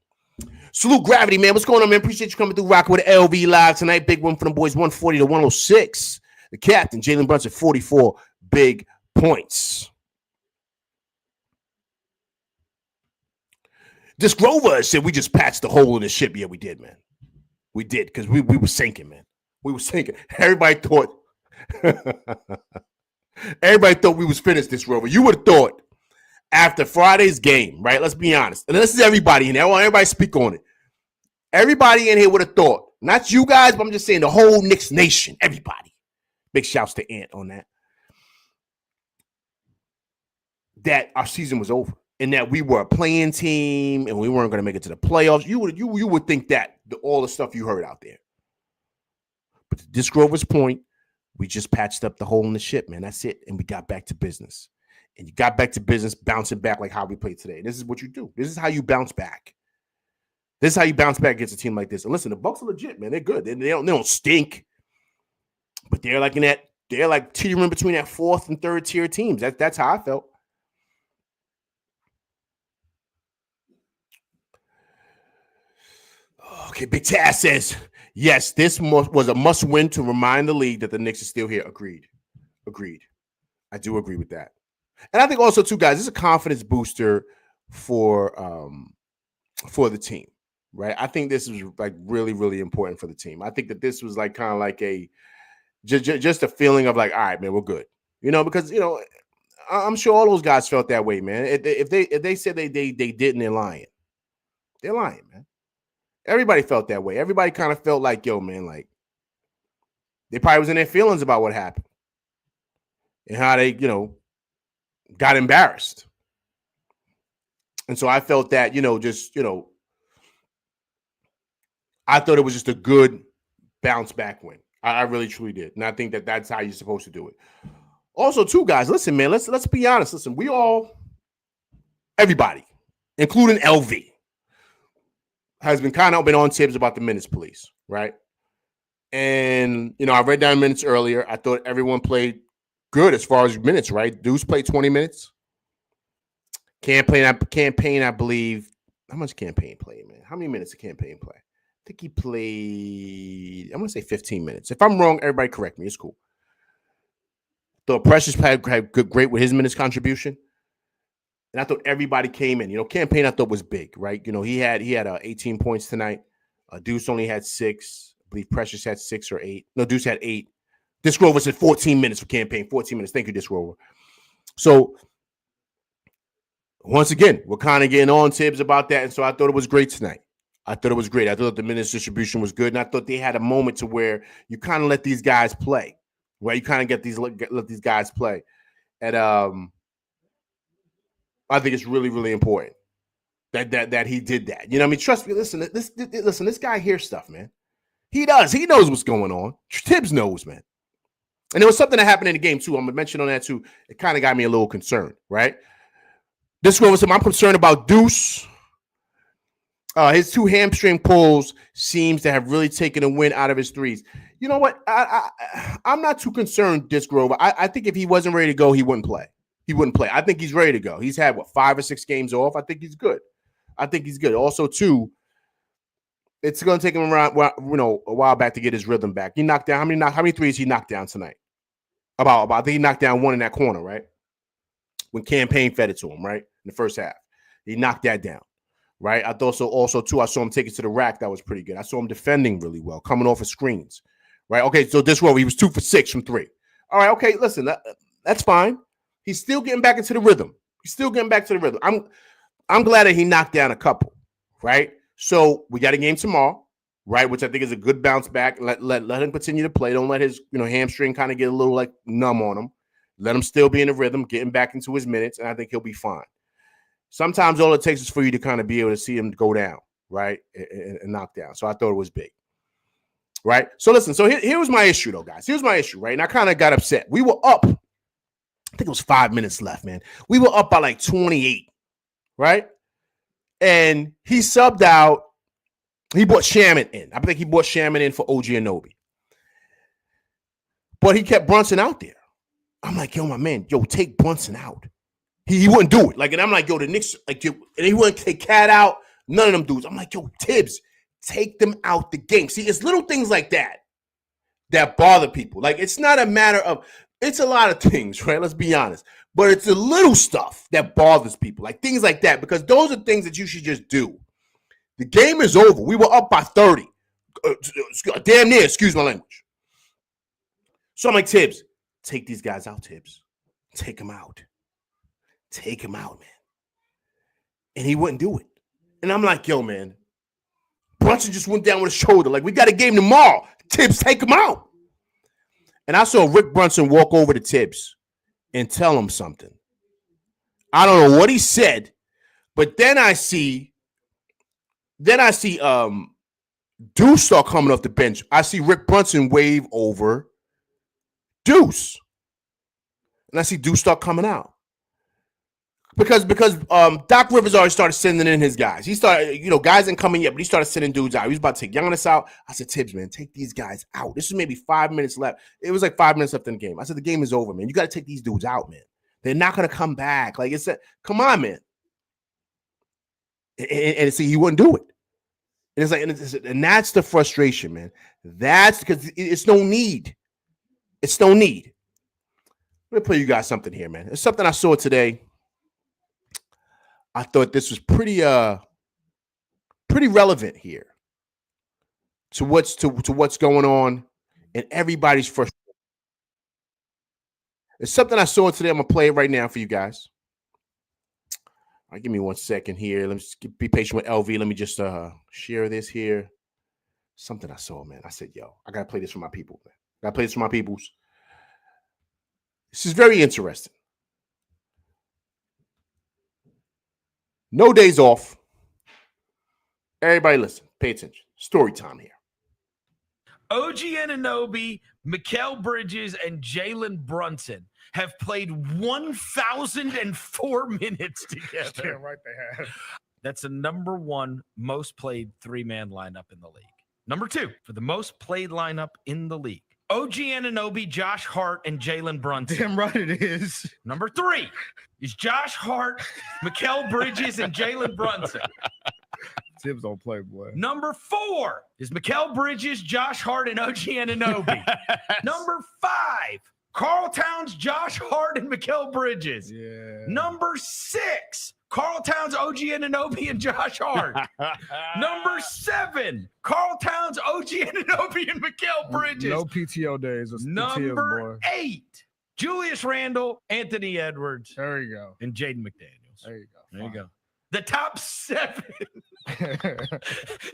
Salute Gravity, man. What's going on, man? Appreciate you coming through, rocking with LV Live tonight. Big one for them boys, 140 to 106. The captain, Jalen Brunson, 44 big points. Disc Grover said we just patched the hole in the ship. Yeah, we did, man. We did, because we were sinking, man. We were sinking. Everybody thought we was finished, Disc Grover. You would have thought after Friday's game, right? Let's be honest. And this is everybody in there. I want everybody to speak on it. Everybody in here would have thought, not you guys, but I'm just saying the whole Knicks nation, everybody. Big shouts to Ant on that our season was over and that we were a playing team and we weren't going to make it to the playoffs. You would think that all the stuff you heard out there. But to Disc Grover's point, we just patched up the hole in the ship, man. That's it. And we got back to business. And you got back to business, bouncing back like how we played today. This is what you do. This is how you bounce back. This is how you bounce back against a team like this. And listen, the Bucks are legit, man. They're good. They don't stink. But they're like teetering between that fourth and third tier teams. That's how I felt. Okay, Big Taz says, yes, this was a must-win to remind the league that the Knicks is still here. Agreed. I do agree with that. And I think also, too, guys, this is a confidence booster for the team, right? I think this is like really, really important for the team. I think that this was like kind of like just a feeling of like, all right, man, we're good. Because I'm sure all those guys felt that way, man. If they said they didn't, they're lying. They're lying, man. Everybody felt that way. Everybody kind of felt like, yo, man, like they probably was in their feelings about what happened and how they, got embarrassed. And so I felt that, I thought it was just a good bounce back win. I really, truly did. And I think that that's how you're supposed to do it. Also, too, guys, listen, man, let's be honest. Listen, everybody, including LV, has been kind of on tips about the minutes police, right? And, I read down minutes earlier. I thought everyone played good as far as minutes, right? Deuce played 20 minutes. Campaign, I believe. How much Campaign played, man? How many minutes did Campaign play? I think he played, I'm going to say 15 minutes. If I'm wrong, everybody correct me. It's cool. Thought Precious had great with his minutes contribution. And I thought everybody came in. Campaign I thought was big, right? He had 18 points tonight. Deuce only had 6. I believe Precious had 6 or 8. No, Deuce had 8. Disc Grover said 14 minutes for Campaign. 14 minutes. Thank you, Disc Grover. So, once again, we're kind of getting on Tibbs about that. And so I thought it was great tonight. I thought it was great. I thought the minutes distribution was good. And I thought they had a moment to where you kind of let these guys play. Where you kind of let these guys play. And I think it's really, really important that he did that. You know what I mean? Trust me. Listen, this guy hears stuff, man. He does. He knows what's going on. Tibbs knows, man. And there was something that happened in the game, too. I'm going to mention on that, too. It kind of got me a little concerned, right? This one was I'm concerned about Deuce. His 2 hamstring pulls seems to have really taken a win out of his threes. You know what? I'm not too concerned, Disc Grover. I think if he wasn't ready to go, he wouldn't play. I think he's ready to go. He's had, 5 or 6 games off? I think he's good. Also, too, it's going to take him around, a while back to get his rhythm back. He knocked down, how many threes he knocked down tonight? About I think he knocked down 1 in that corner, right? When Campaign fed it to him, right? In the first half. He knocked that down, right? I thought also, too, I saw him take it to the rack. That was pretty good. I saw him defending really well, coming off of screens, right? Okay, so this row, he was 2 for 6 from 3. All right, okay, listen, that's fine. He's still getting back into the rhythm. I'm glad that he knocked down a couple, right? So we got a game tomorrow, right? Which I think is a good bounce back. Let him continue to play. Don't let his hamstring kind of get a little like numb on him. Let him still be in the rhythm, getting back into his minutes, and I think he'll be fine. Sometimes all it takes is for you to kind of be able to see him go down, right, and knock down. So I thought it was big, right? So listen, so here was my issue, though, guys. Here's my issue, right? And I kind of got upset. We were up. I think it was 5 minutes left, man. We were up by like 28, right? And he subbed out. He brought Shaman in. I think he brought Shaman in for OG Anunoby. But he kept Brunson out there. I'm like, yo, my man, yo, take Brunson out. He wouldn't do it. Like, and I'm like, yo, the Knicks, like, and he wouldn't take Cat out. None of them dudes. I'm like, yo, Tibbs, take them out the game. See, it's little things like that bother people. Like, it's not a matter of, it's a lot of things, right? Let's be honest. But it's the little stuff that bothers people, like things like that, because those are things that you should just do. The game is over. We were up by 30. Damn near, excuse my language. So I'm like, Tibbs, take these guys out, Tibbs. Take them out. Take him out, man. And he wouldn't do it. And I'm like, yo, man, Brunson just went down with his shoulder. Like, we got a game tomorrow. Tibbs, take him out. And I saw Rick Brunson walk over to Tibbs and tell him something. I don't know what he said, but then I see Deuce start coming off the bench. I see Rick Brunson wave over Deuce. And I see Deuce start coming out. Because Doc Rivers already started sending in his guys. He started, guys didn't come in yet, but he started sending dudes out. He was about to take Giannis out. I said, Tibbs, man, take these guys out. This is maybe 5 minutes left. It was like 5 minutes left in the game. I said, the game is over, man. You got to take these dudes out, man. They're not going to come back. Like, come on, man. And see, he wouldn't do it. And it's like, and that's the frustration, man. That's because it's no need. It's no need. Let me play you guys something here, man. It's something I saw today. I thought this was pretty relevant here to what's going on and everybody's frustration. It's something I saw today. I'm gonna play it right now for you guys. All right, give me 1 second here. Let me just be patient with LV. Let me just share this here. Something I saw, man. I said, yo, I gotta play this for my people, man. I gotta play this for my peoples. This is very interesting. No days off. Everybody listen. Pay attention. Story time here. OG Anunoby, Mikal Bridges, and Jalen Brunson have played 1,004 minutes together. Damn right they have. That's the number one most played three-man lineup in the league. Number two for the most played lineup in the league. OG Anunoby, Josh Hart, and Jalen Brunson. Damn right it is. Number three is Josh Hart, Mikal Bridges, and Jalen Brunson. Tibbs don't play, boy. Number four is Mikal Bridges, Josh Hart, and OG Anunoby. Number five, Karl Towns, Josh Hart, and Mikal Bridges. Yeah. Number six, Karl Towns, OG Anunoby, and Josh Hart. Number seven, Karl Towns, OG Anunoby, and Mikal Bridges. No PTO days. Number eight, Julius Randle, Anthony Edwards. There you go. And Jaden McDaniels. There you go. There you go. The top seven.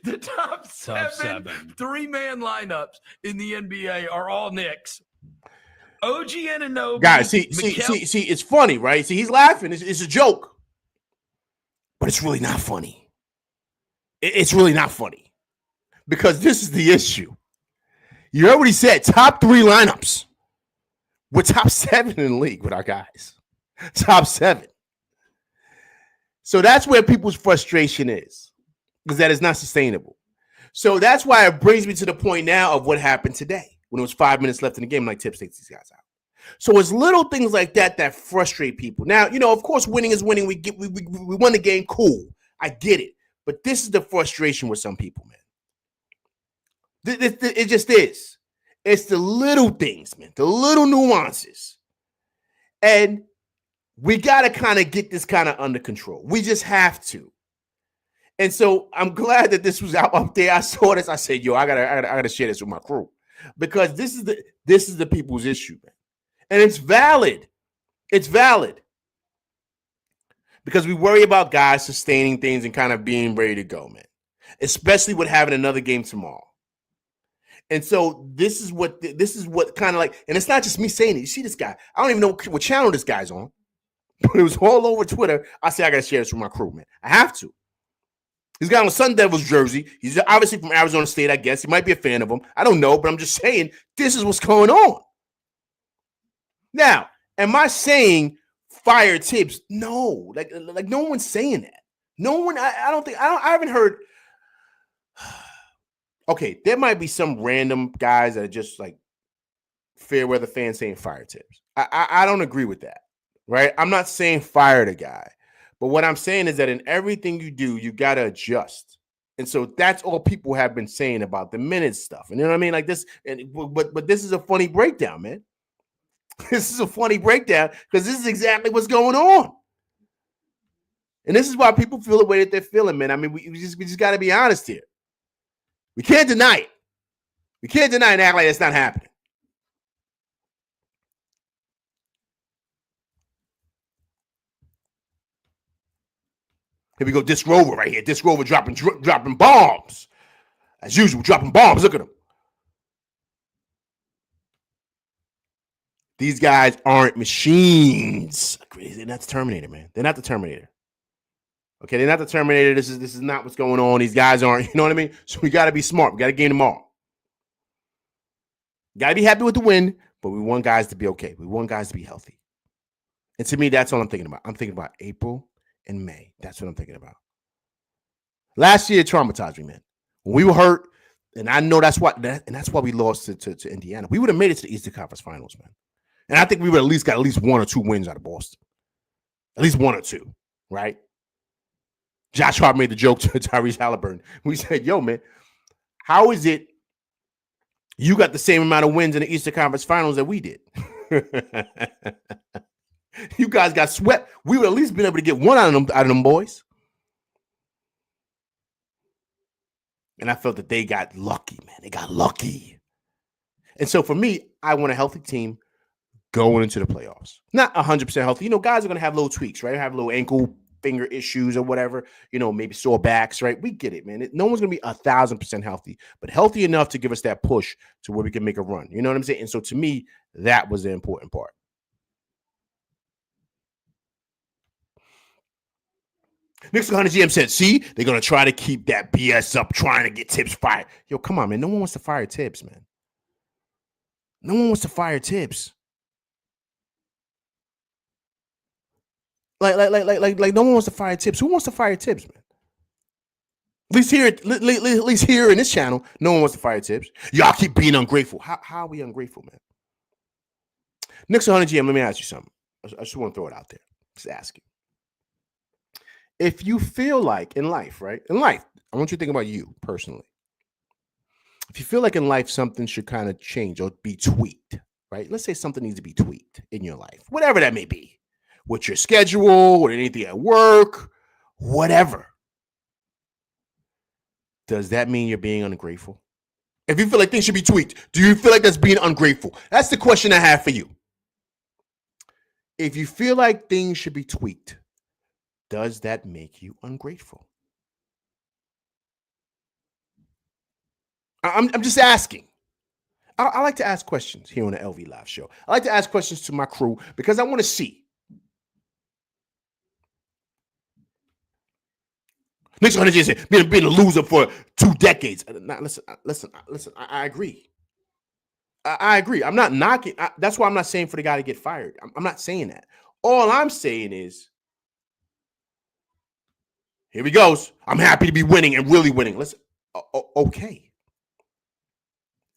The top seven three-man lineups in the NBA are all Knicks. OG Anunoby. Guys, see, it's funny, right? See, he's laughing. It's a joke. But it's really not funny. It's really not funny. Because this is the issue. You heard what he said. Top three lineups. We're top seven in the league with our guys. Top seven. So that's where people's frustration is. Because that is not sustainable. So that's why it brings me to the point now of what happened today. When it was 5 minutes left in the game, like Tibbs takes these guys out. So it's little things like that frustrate people. Now, of course, winning is winning. We won the game. Cool. I get it. But this is the frustration with some people, man. It just is. It's the little things, man. The little nuances. And we got to kind of get this kind of under control. We just have to. And so I'm glad that this was out up there. I saw this. I said, yo, I gotta share this with my crew. Because this is the people's issue, man. And it's valid. It's valid. Because we worry about guys sustaining things and kind of being ready to go, man. Especially with having another game tomorrow. And so this is what kind of like, and it's not just me saying it. You see this guy. I don't even know what channel this guy's on. But it was all over Twitter. I say I gotta share this with my crew, man. I have to. He's got on a Sun Devils jersey. He's obviously from Arizona State, I guess. He might be a fan of them. I don't know, but I'm just saying this is what's going on. Now, am I saying fire Tibbs? No, like no one's saying that. No one. I haven't heard. Okay, there might be some random guys that are just like fair weather fans saying fire Tibbs. I don't agree with that, right? I'm not saying fire the guy, but what I'm saying is that in everything you do, you got to adjust. And so that's all people have been saying about the minutes stuff. And you know what I mean? Like this, but this is a funny breakdown, man. This is a funny breakdown because this is exactly what's going on. And this is why people feel the way that they're feeling, man. I mean, we just got to be honest here. We can't deny it. We can't deny and act like it's not happening. Here we go, Disc Rover right here. Disc Rover dropping bombs. As usual, dropping bombs. Look at them. These guys aren't machines. They're not the Terminator, man. They're not the Terminator. Okay, they're not the Terminator. This is not what's going on. These guys aren't, you know what I mean? So we got to be smart. We got to game them all. Got to be happy with the win, but we want guys to be okay. We want guys to be healthy. And to me, that's all I'm thinking about. I'm thinking about April and May. That's what I'm thinking about. Last year, traumatized me, man. When we were hurt, and I know that's why we lost to Indiana. We would have made it to the Eastern Conference Finals, man. And I think we would at least got at least 1 or 2 wins out of Boston. At least 1 or 2, right? Josh Hart made the joke to Tyrese Halliburton. We said, yo, man, how is it you got the same amount of wins in the Eastern Conference Finals that we did? You guys got swept. We would at least been able to get one out of them boys. And I felt that they got lucky, man. They got lucky. And so for me, I want a healthy team going into the playoffs. Not 100% healthy. You know, guys are going to have little tweaks, right? Have little ankle, finger issues or whatever. You know, maybe sore backs, right? We get it, man. No one's going to be 1,000% healthy, but healthy enough to give us that push to where we can make a run. You know what I'm saying? And so to me, that was the important part. Knicks 100 GM said, see, they're going to try to keep that BS up, trying to get Tibbs fired. Yo, come on, man. No one wants to fire Tibbs, man. No one wants to fire Tibbs. Like, no one wants to fire Tibbs. Who wants to fire Tibbs, man? At least here in this channel, no one wants to fire Tibbs. Y'all keep being ungrateful. How are we ungrateful, man? Knicks 100 GM, let me ask you something. I just want to throw it out there. Just ask you. If you feel like in life, right? In life, I want you to think about you personally. If you feel like in life something should kind of change or be tweaked, right? Let's say something needs to be tweaked in your life, whatever that may be, with your schedule or anything at work, whatever. Does that mean you're being ungrateful? If you feel like things should be tweaked, do you feel like that's being ungrateful? That's the question I have for you. If you feel like things should be tweaked, does that make you ungrateful? I'm just asking. I like to ask questions here on the LV Live Show. I like to ask questions to my crew because I want to see. Knicks 100 years been a loser for 2 decades. Now, listen. I agree. I agree. I'm not knocking. That's why I'm not saying for the guy to get fired. I'm not saying that. All I'm saying is, here he goes. I'm happy to be winning and really winning. Listen, okay.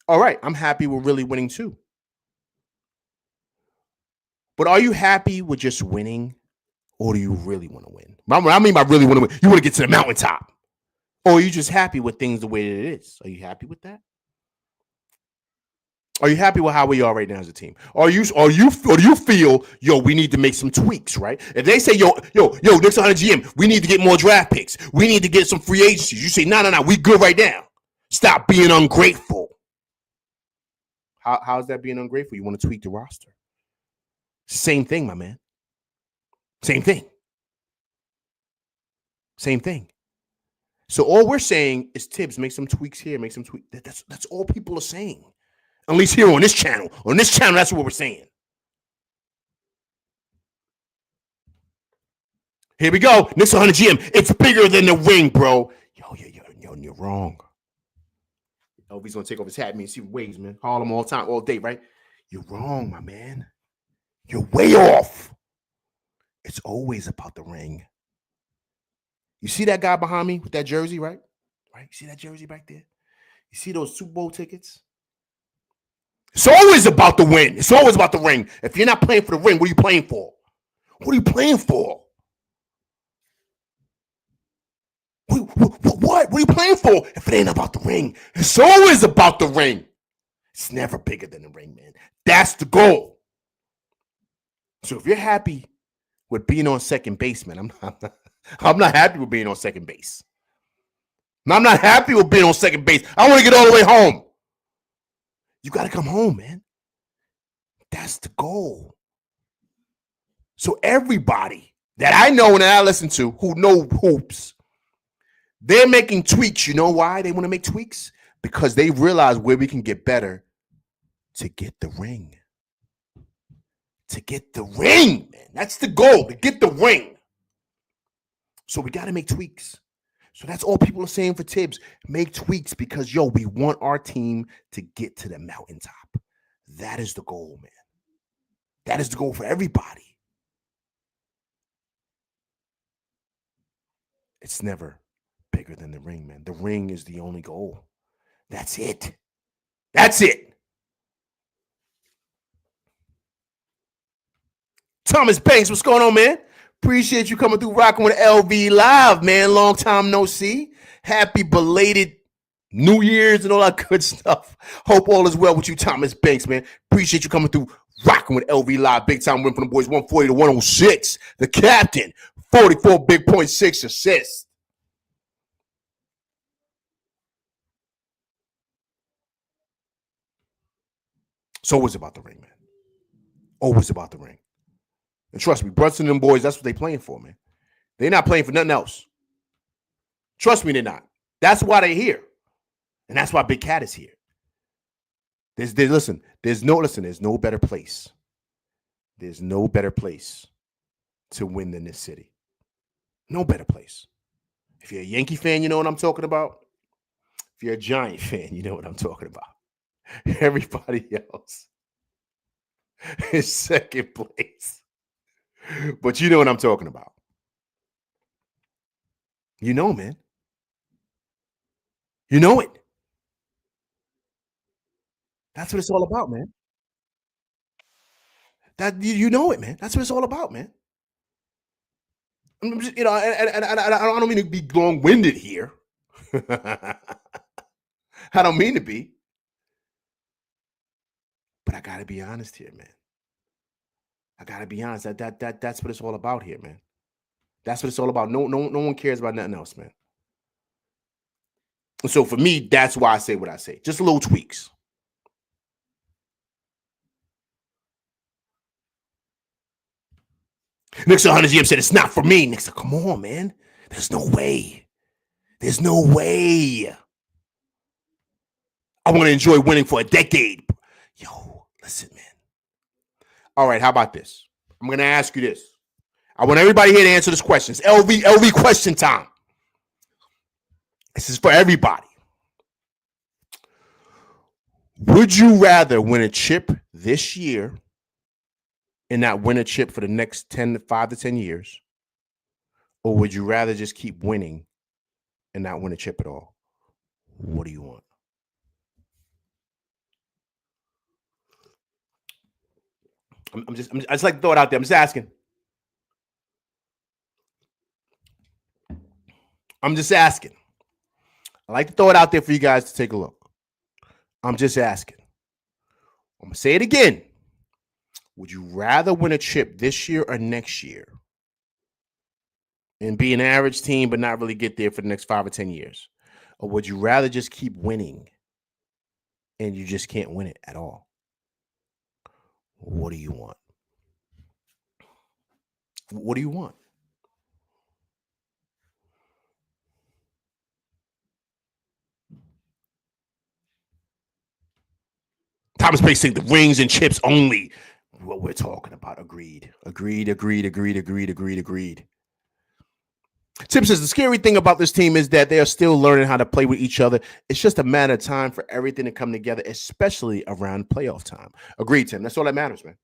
All right, I'm happy we're really winning too. But are you happy with just winning, or do you really want to win? I mean by really want to win, you want to get to the mountaintop. Or are you just happy with things the way that it is? Are you happy with that? Are you happy with how we are right now as a team? Or do you feel, yo, we need to make some tweaks, right? If they say, yo, Knicks 100 GM, we need to get more draft picks. We need to get some free agencies. You say, no, we good right now. Stop being ungrateful. How's that being ungrateful? You want to tweak the roster. Same thing, my man. Same thing. So all we're saying is Tibbs, make some tweaks here, make some tweaks. That's all people are saying. At least here on this channel. On this channel, that's what we're saying. Here we go. Knicks 100 GM. It's bigger than the ring, bro. Yo, you're wrong. LV's gonna take off his hat, man. See waves, man. Harlem all time, all day, right? You're wrong, my man. You're way off. It's always about the ring. You see that guy behind me with that jersey, right? Right? You see that jersey back there? You see those Super Bowl tickets? It's always about the win. It's always about the ring. If you're not playing for the ring, what are you playing for? What are you playing for? What are you playing for if it ain't about the ring? It's always about the ring. It's never bigger than the ring, man. That's the goal. So if you're happy with being on second base, man, I'm not happy with being on second base. I'm not happy with being on second base. I want to get all the way home. You got to come home, man. That's the goal. So everybody that I know and that I listen to who know hoops, they're making tweaks. You know why they want to make tweaks? Because they realize where we can get better to get the ring. To get the ring, man. That's the goal, to get the ring. So we got to make tweaks. So that's all people are saying for Tibbs. Make tweaks because, we want our team to get to the mountaintop. That is the goal, man. That is the goal for everybody. It's never bigger than the ring, man. The ring is the only goal. That's it. That's it. Thomas Banks, what's going on, man? Appreciate you coming through rocking with LV Live, man. Long time no see. Happy belated New Year's and all that good stuff. Hope all is well with you, Thomas Banks, man. Appreciate you coming through rocking with LV Live. Big time win for the boys, 140 to 106. The captain, 44 big point 6 assists. It's always about the ring, man. Always about the ring. And trust me, Brunson and them boys, that's what they playing for, man. They're not playing for nothing else. Trust me, they're not. That's why they're here. And that's why Big Cat is here. There's no better place. There's no better place to win than this city. No better place. If you're a Yankee fan, you know what I'm talking about. If you're a Giant fan, you know what I'm talking about. Everybody else is second place. But you know what I'm talking about. You know, man. You know it. That's what it's all about, man. That you know it, man. That's what it's all about, man. I'm just, I don't mean to be long-winded here. I don't mean to be. But I gotta be honest here, man. I gotta be honest. That's what it's all about here, man. That's what it's all about. No one cares about nothing else, man. And so for me, that's why I say what I say. Just little tweaks. Knicks 100 GM said it's not for me. Knicks, come on, man. There's no way. There's no way. I want to enjoy winning for a decade. Yo, listen, man. All right, how about this? I'm going to ask you this. I want everybody here to answer this question. It's LV question time. This is for everybody. Would you rather win a chip this year and not win a chip for the next 5 to 10 years? Or would you rather just keep winning and not win a chip at all? What do you want? I just like to throw it out there. I'm just asking. I like to throw it out there for you guys to take a look. I'm just asking. I'm going to say it again. Would you rather win a chip this year or next year and be an average team but not really get there for the next 5 or 10 years? Or would you rather just keep winning and you just can't win it at all? What do you want? What do you want? Thomas Banks saying the rings and chips only. What we're talking about. Agreed. Tim says the scary thing about this team is that they are still learning how to play with each other. It's just a matter of time for everything to come together, especially around playoff time. Agreed, Tim. That's all that matters, man.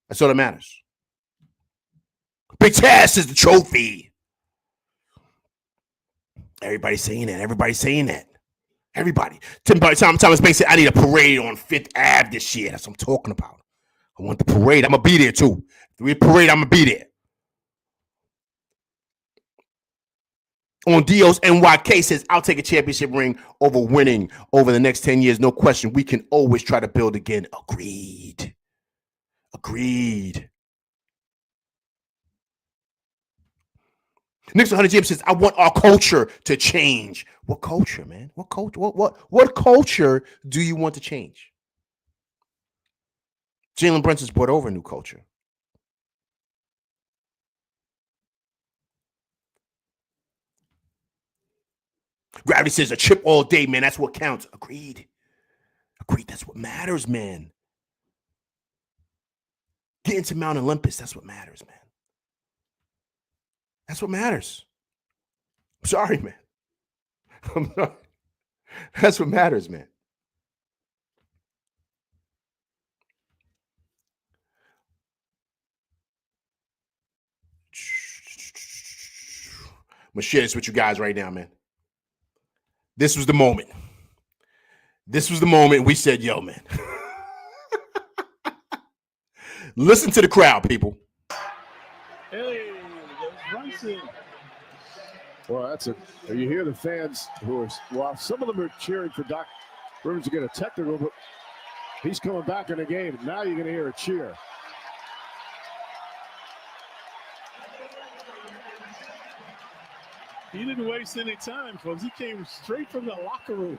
That's all that matters. Big Taz is the trophy. Everybody's saying that. Everybody. Thomas Bates said, I need a parade on 5th Ave this year. That's what I'm talking about. I want the parade. I'm going to be there, too. If we have a parade, I'm going to be there. On Dios NYK says, I'll take a championship ring over winning over the next 10 years. No question. We can always try to build again. Agreed. Knicks 100 Jim says, I want our culture to change. What culture, man? What culture? What culture do you want to change? Jalen Brunson's brought over a new culture. Gravity says a chip all day, man. That's what counts. Agreed. That's what matters, man. Getting to Mount Olympus. That's what matters, man. That's what matters. I'm sorry, man. I'm not. That's what matters, man. I'm going to share this with you guys right now, man. This was the moment. We said, yo, man. Listen to the crowd, people. Hey, there's Brunson. Well, that's it. You hear the fans who are, well, some of them are cheering for Doc Rivers to get a technical, but he's coming back in the game. Now you're going to hear a cheer. He didn't waste any time, folks. He came straight from the locker room.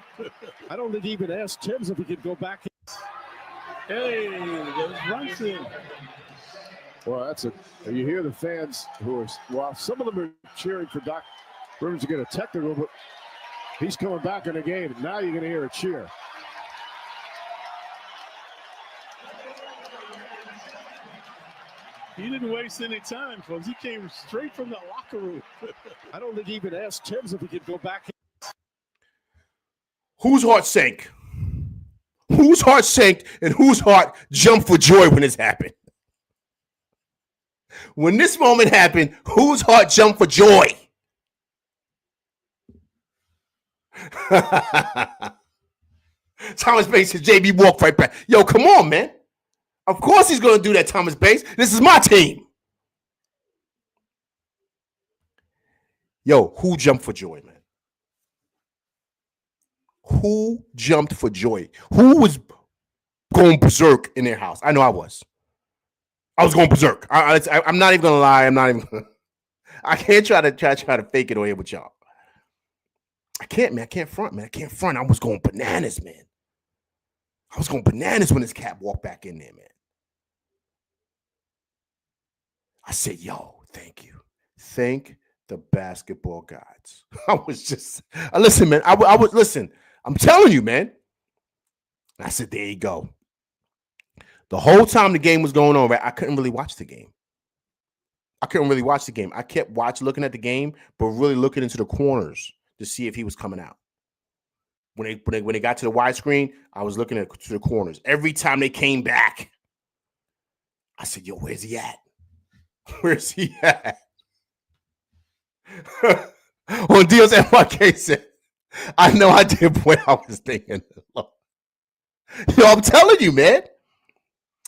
I don't think he even asked Tibbs if he could go back. Hey, there's Brunson. Well, that's it. You hear the fans who are, well, some of them are cheering for Doc Rivers to get a technical, but he's coming back in the game. Now you're going to hear a cheer. He didn't waste any time, folks. He came straight from the locker room. I don't think he even asked Tibbs if he could go back. Whose heart sank? Whose heart sank and whose heart jumped for joy when this happened? When this moment happened, whose heart jumped for joy? Thomas Bates said, JB walked right back. Yo, come on, man. Of course he's going to do that, Thomas Bates. This is my team. Yo, who jumped for joy, man? Who jumped for joy? Who was going berserk in their house? I know I was. I was going berserk. I'm not even going to lie. I can't try to fake it on here with y'all. I can't, man. I can't front, man. I can't front. I was going bananas, man. I was going bananas when this cat walked back in there, man. I said, yo, thank you. Thank the basketball gods. Listen, man. I was, listen, I'm telling you, man. I said, there you go. The whole time the game was going on, right, I couldn't really watch the game. I kept looking at the game, but really looking into the corners to see if he was coming out. When they got to the widescreen, I was looking to the corners. Every time they came back, I said, yo, where's he at? Where's he at? On Dios NYK said, I know I did what I was thinking. Yo, I'm telling you, man.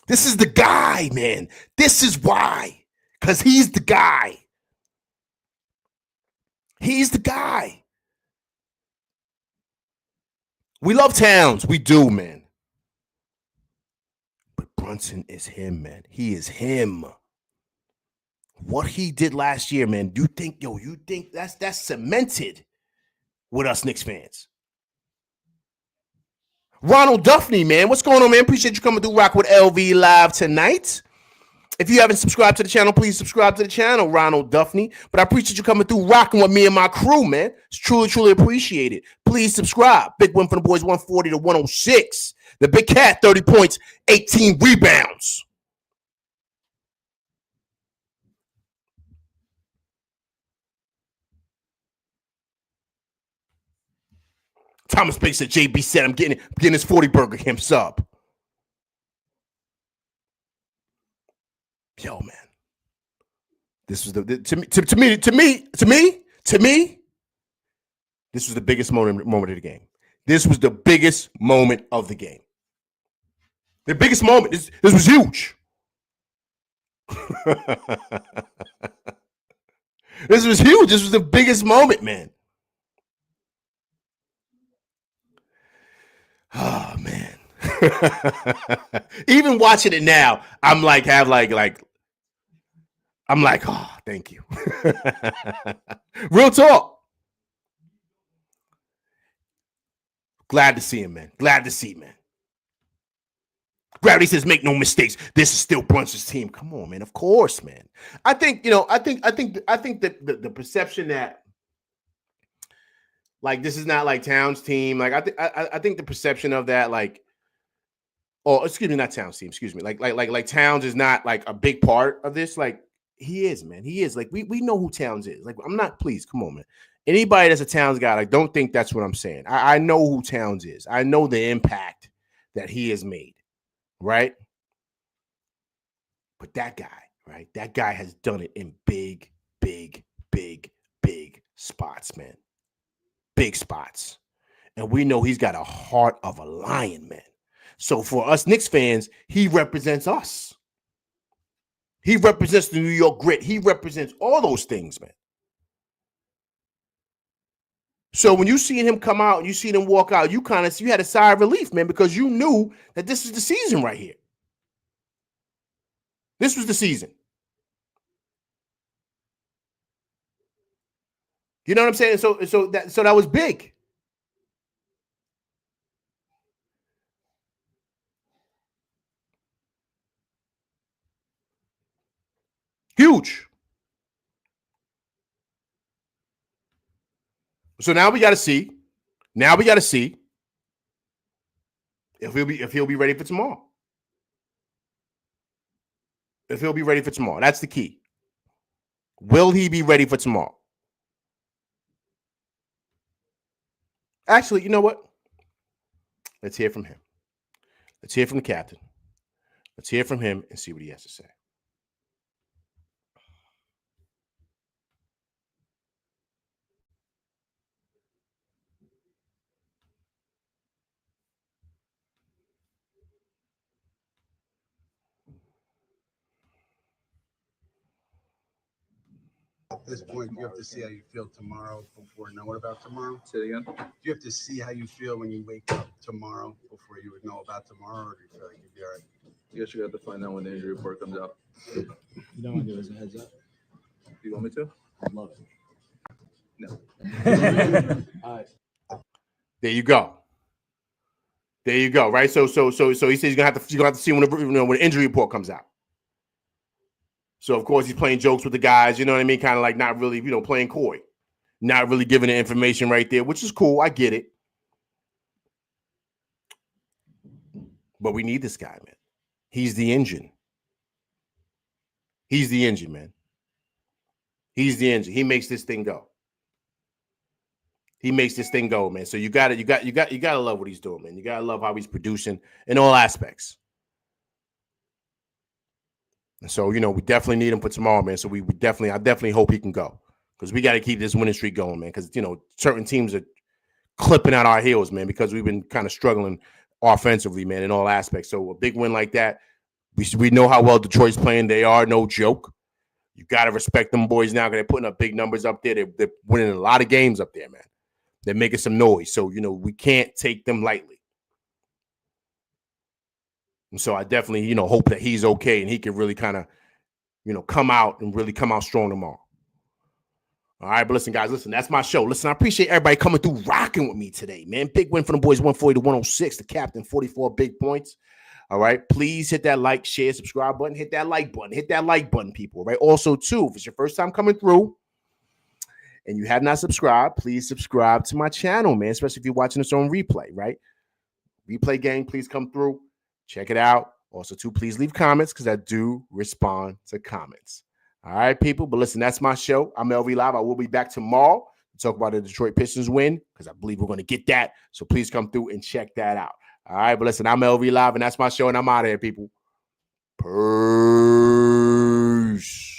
This is the guy, man. This is why. Because he's the guy. He's the guy. We love Towns. We do, man. But Brunson is him, man. He is him. What he did last year, man, you think that's cemented with us Knicks fans. Ronald Duffney, man. What's going on, man? Appreciate you coming through Rock with LV Live tonight. If you haven't subscribed to the channel, please subscribe to the channel, Ronald Duffney. But I appreciate you coming through rocking with me and my crew, man. It's truly, truly appreciated. Please subscribe. Big win for the boys, 140 to 106. The Big Cat, 30 points, 18 rebounds. Thomas Bates said, JB said, I'm getting his 40 burger him sub. Yo, man. This was to me, this was the biggest moment of the game. This was the biggest moment of the game. The biggest moment. This was huge. This was huge. This was the biggest moment, man. Oh, man. Even watching it now, I'm like, I'm like, oh, thank you. Real talk. Glad to see him, man. Glad to see, man. Gravity says, make no mistakes. This is still Brunson's team. Come on, man. Of course, man. I think that the perception that like this is not like Towns' team. Like I think the perception of that, like, oh, excuse me, not Towns' team. Excuse me. Like Towns is not like a big part of this. Like he is, man. He is. Like we know who Towns is. Like I'm not. Please, come on, man. Anybody that's a Towns guy, like don't think that's what I'm saying. I know who Towns is. I know the impact that he has made. Right? But that guy, right? That guy has done it in big spots, man. Big spots. And we know he's got a heart of a lion, man. So for us Knicks fans, he represents us. He represents the New York grit. He represents all those things, man. So when you seen him come out and you seen him walk out, you had a sigh of relief, man, because you knew that this is the season right here. This was the season. You know what I'm saying? So that was big. Huge. So now we got to see. Now we got to see if he'll be ready for tomorrow. If he'll be ready for tomorrow. That's the key. Will he be ready for tomorrow? Actually, you know what? Let's hear from him. Let's hear from the captain. Let's hear from him and see what he has to say. At this point, you have to see how you feel tomorrow before knowing about tomorrow. Say it again. You have to see how you feel when you wake up tomorrow before you would know about tomorrow, or do you feel like you'd be all right? I guess you have to find out when the injury report comes out. You don't want to give us a heads up? You want me to? I'd love it. No. All right. There you go. There you go. Right. So he says you're gonna have to see when the injury report comes out. So of course he's playing jokes with the guys. You know what I mean? Kind of like not really, playing coy, not really giving the information right there, which is cool. I get it. But we need this guy, man. He's the engine. He's the engine, man. He's the engine. He makes this thing go. He makes this thing go, man. So you gotta love what he's doing, man. You gotta love how he's producing in all aspects. And so, we definitely need him for tomorrow, man. So I definitely hope he can go because we got to keep this winning streak going, man. Because certain teams are clipping at our heels, man, because we've been kind of struggling offensively, man, in all aspects. So a big win like that, we know how well Detroit's playing. They are no joke. You got to respect them boys now because they're putting up big numbers up there. They're winning a lot of games up there, man. They're making some noise. So, we can't take them lightly. And so I definitely, hope that he's okay and he can really kind of, come out and really come out strong tomorrow. All right, but listen, guys, that's my show. Listen, I appreciate everybody coming through, rocking with me today, man. Big win for the boys, 140-106. The captain, 44 big points. All right, please hit that like, share, subscribe button. Hit that like button. Hit that like button, people. Right. Also, too, if it's your first time coming through and you have not subscribed, please subscribe to my channel, man. Especially if you're watching this on replay. Right. Replay gang, please come through. Check it out. Also, too, please leave comments because I do respond to comments. All right, people. But listen, that's my show. I'm LV Live. I will be back tomorrow to talk about the Detroit Pistons win because I believe we're going to get that. So please come through and check that out. All right. But listen, I'm LV Live, and that's my show, and I'm out of here, people. Peace.